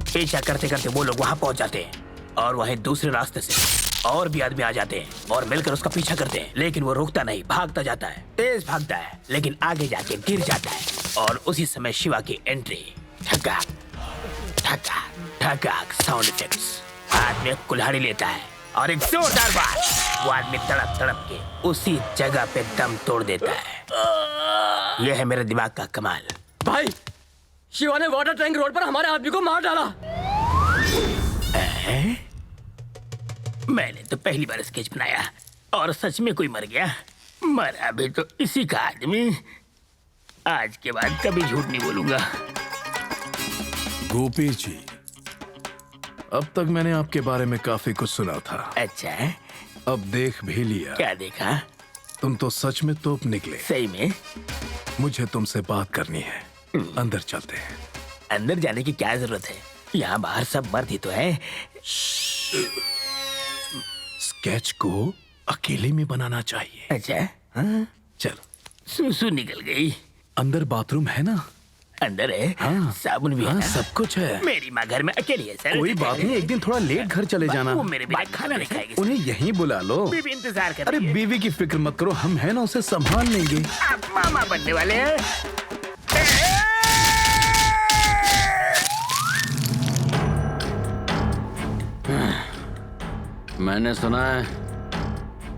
पीछा करते करते वो लोग वहां पहुंच जाते हैं और वहीं दूसरे रास्ते से और भी आदमी आ जाते हैं और मिलकर उसका पीछा करते हैं, लेकिन वो रुकता नहीं, भागता जाता है, तेज भागता है, लेकिन आगे जाके गिर जाता है। और उसी समय शिवा की एंट्री। ठकाक ठकाक ठकाक साउंड इफेक्ट्स। आदमी कुल्हाड़ी लेता है और एक जोरदार बार वो आदमी तड़प तड़प के उसी जगह पे दम तोड़ देता है। यह है मेरे दिमाग का कमाल। भाई, शिवा ने वाटर टैंक रोड पर हमारे आदमी को मार डाला। मैंने तो पहली बार स्केच बनाया और सच में कोई मर गया। मरा भी तो इसी का आदमी। आज के बाद कभी झूठ नहीं बोलूंगा। गोपी जी, अब तक मैंने आपके बारे में काफी कुछ सुना था। अच्छा है? अब देख भी लिया। क्या देखा? तुम तो सच में तोप निकले। सही में? मुझे तुमसे बात करनी है। अंदर चलते हैं। अंदर जाने की क्या जरूरत है? यहाँ बाहर सब मर्द ही तो है। स्केच को अकेले में बनाना चाहिए। अच्छा हाँ? चलो। सूसू निकल गई। अंदर बाथरूम है ना? अंदर है। हाँ। साबुन भी है हाँ, ना? सब कुछ है। मेरी माँ घर में अकेली है सर। कोई बात नहीं, एक दिन थोड़ा लेट घर चले जाना। वो मेरे बिना खाना नहीं खाएगी। उन्हें यहीं बुला लो। बीवी इंतजार कर अरे रही है। बीवी की फिक्र मत करो, हम हैं ना, उसे संभाल लेंगे। आप मामा बनने वाले हैं। मैंने सुना है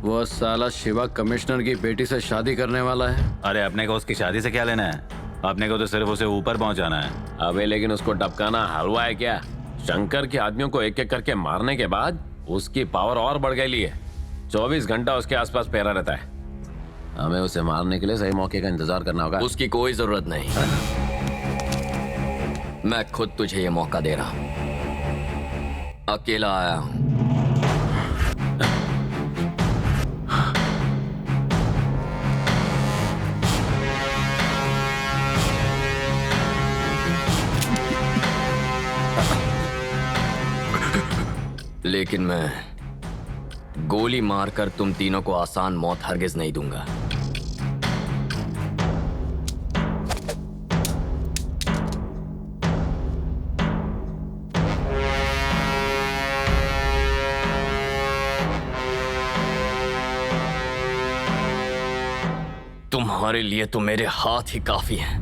वो साला शिवा कमिश्नर की बेटी से शादी करने वाला है। अरे अपने को उसकी शादी से क्या लेना है? अपने को तो सिर्फ उसे ऊपर पहुंचाना है। अबे लेकिन उसको टपकाना हलवा है क्या? शंकर के आदमियों को एक एक करके मारने के बाद उसकी पावर और बढ़ गई है। 24 घंटा उसके आसपास पैरा रहता है। हमें उसे मारने के लिए सही मौके का इंतजार करना होगा। उसकी कोई जरूरत नहीं। मैं खुद तुझे ये मौका दे रहा हूं। अकेला आया हूं। लेकिन मैं गोली मारकर तुम तीनों को आसान मौत हरगिज नहीं दूंगा। तुम्हारे लिए तो मेरे हाथ ही काफी हैं।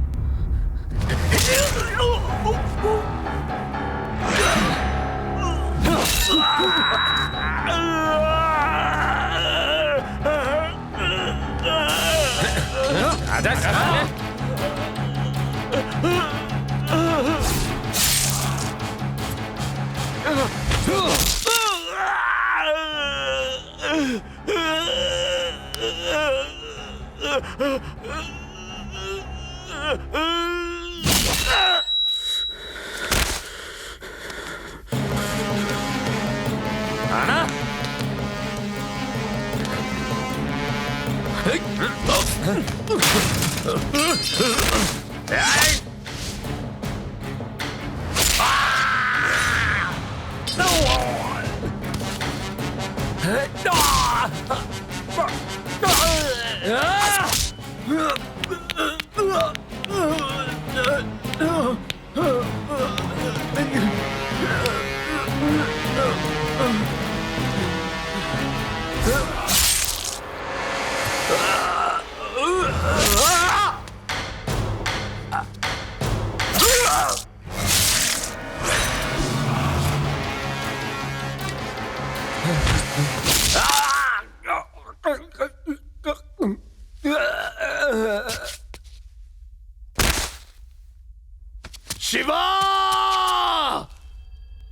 शिवा,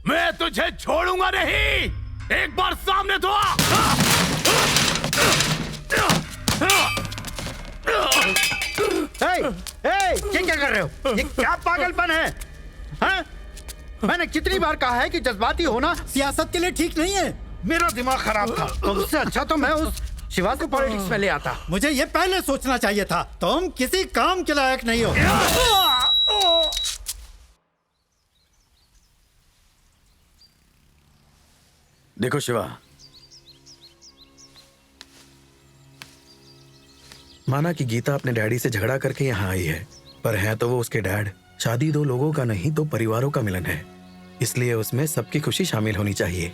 मैं तुझे छोड़ूंगा नहीं। एक बार सामने तो आ। ये क्या कर रहे हो? ये क्या पागलपन है? हाँ? मैंने कितनी बार कहा है कि जज्बाती होना सियासत के लिए ठीक नहीं है। मेरा दिमाग खराब था, तो उससे अच्छा तो मैं उस शिवा को पॉलिटिक्स में ले आता। मुझे ये पहले सोचना चाहिए था। तुम किसी काम के लायक नहीं हो। देखो शिवा, माना कि गीता अपने डैडी से झगड़ा करके यहाँ आई है, पर है तो वो उसके डैड। शादी दो लोगों का नहीं, दो परिवारों का मिलन है, इसलिए उसमें सबकी खुशी शामिल होनी चाहिए।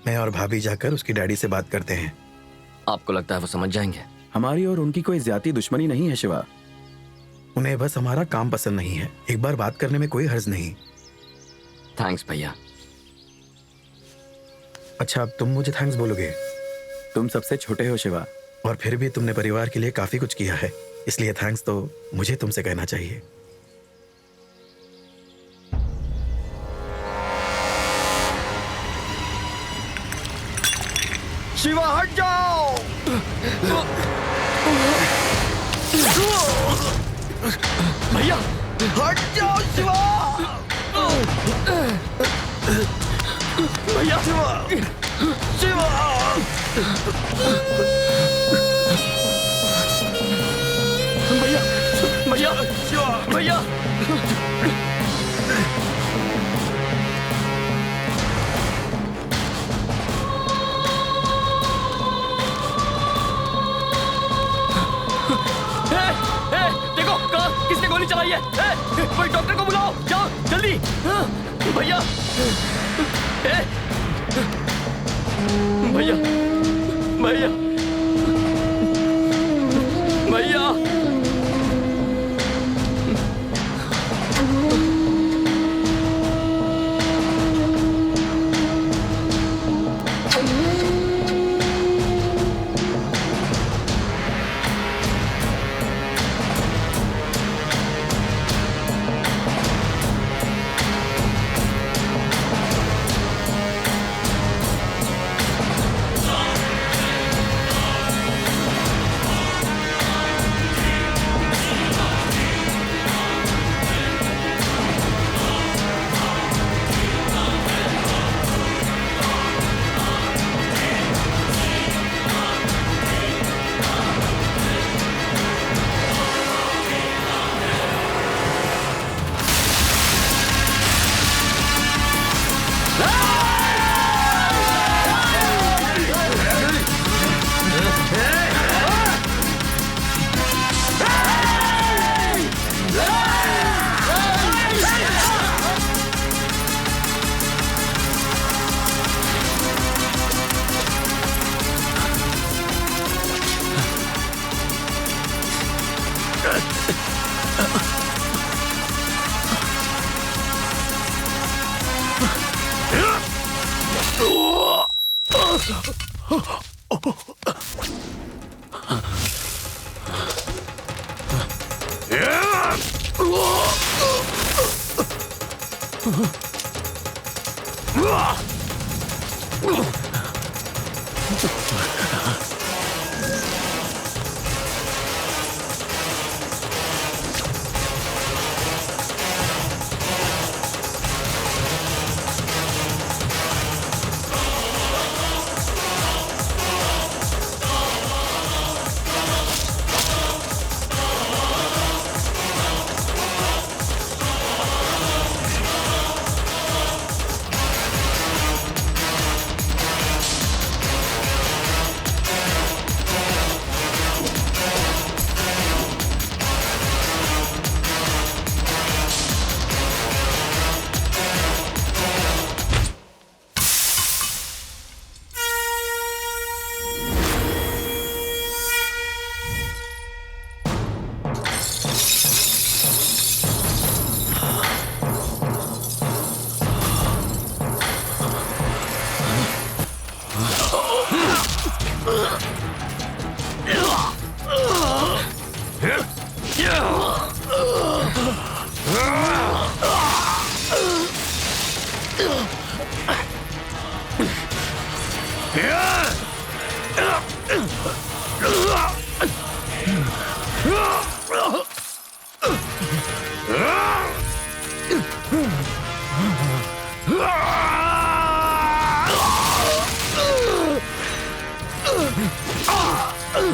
मैं और भाभी जाकर उसकी डैडी से बात करते हैं। आपको लगता है वो समझ जाएंगे? हमारी और उनकी कोई ज्यादा दुश्मनी नहीं है शिवा। उन्हें बस हमारा काम पसंद नहीं है। एक बार बात करने में कोई हर्ज नहीं। थैंक्स भैया। अच्छा, अब तुम मुझे थैंक्स बोलोगे? तुम सबसे छोटे हो शिवा। और फिर भी तुमने परिवार के लिए काफी कुछ किया है, इसलिए थैंक्स तो मुझे तुमसे कहना चाहिए। शिवा हट जाओ। भैया हट जाओ शिवा। भैया शिवा शिवा। भैया भैया शिवा भैया देखो कहाँ किसने गोली चलाई है? कोई डॉक्टर को बुलाओ, जाओ जल्दी। भैया भैया भैया भैया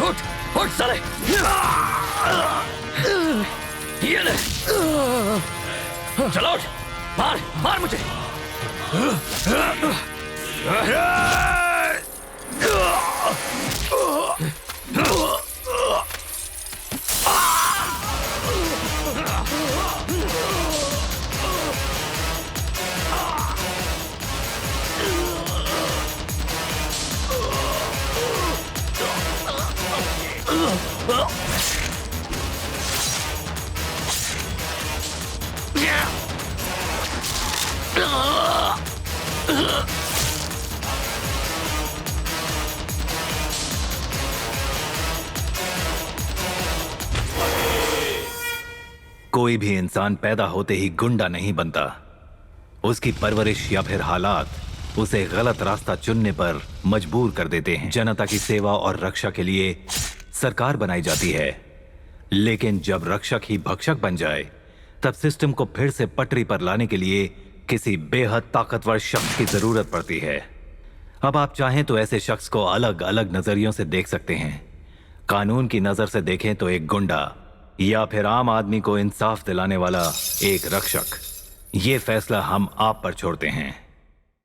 उठ उठ साले, ये ले, चलो उठ, मार मार मुझे। कोई भी इंसान पैदा होते ही गुंडा नहीं बनता। उसकी परवरिश या फिर हालात उसे गलत रास्ता चुनने पर मजबूर कर देते हैं। जनता की सेवा और रक्षा के लिए सरकार बनाई जाती है, लेकिन जब रक्षक ही भक्षक बन जाए तब सिस्टम को फिर से पटरी पर लाने के लिए किसी बेहद ताकतवर शख्स की जरूरत पड़ती है। अब आप चाहें तो ऐसे शख्स को अलग अलग नजरियों से देख सकते हैं। कानून की नजर से देखें तो एक गुंडा, या फिर आम आदमी को इंसाफ दिलाने वाला एक रक्षक। ये फैसला हम आप पर छोड़ते हैं।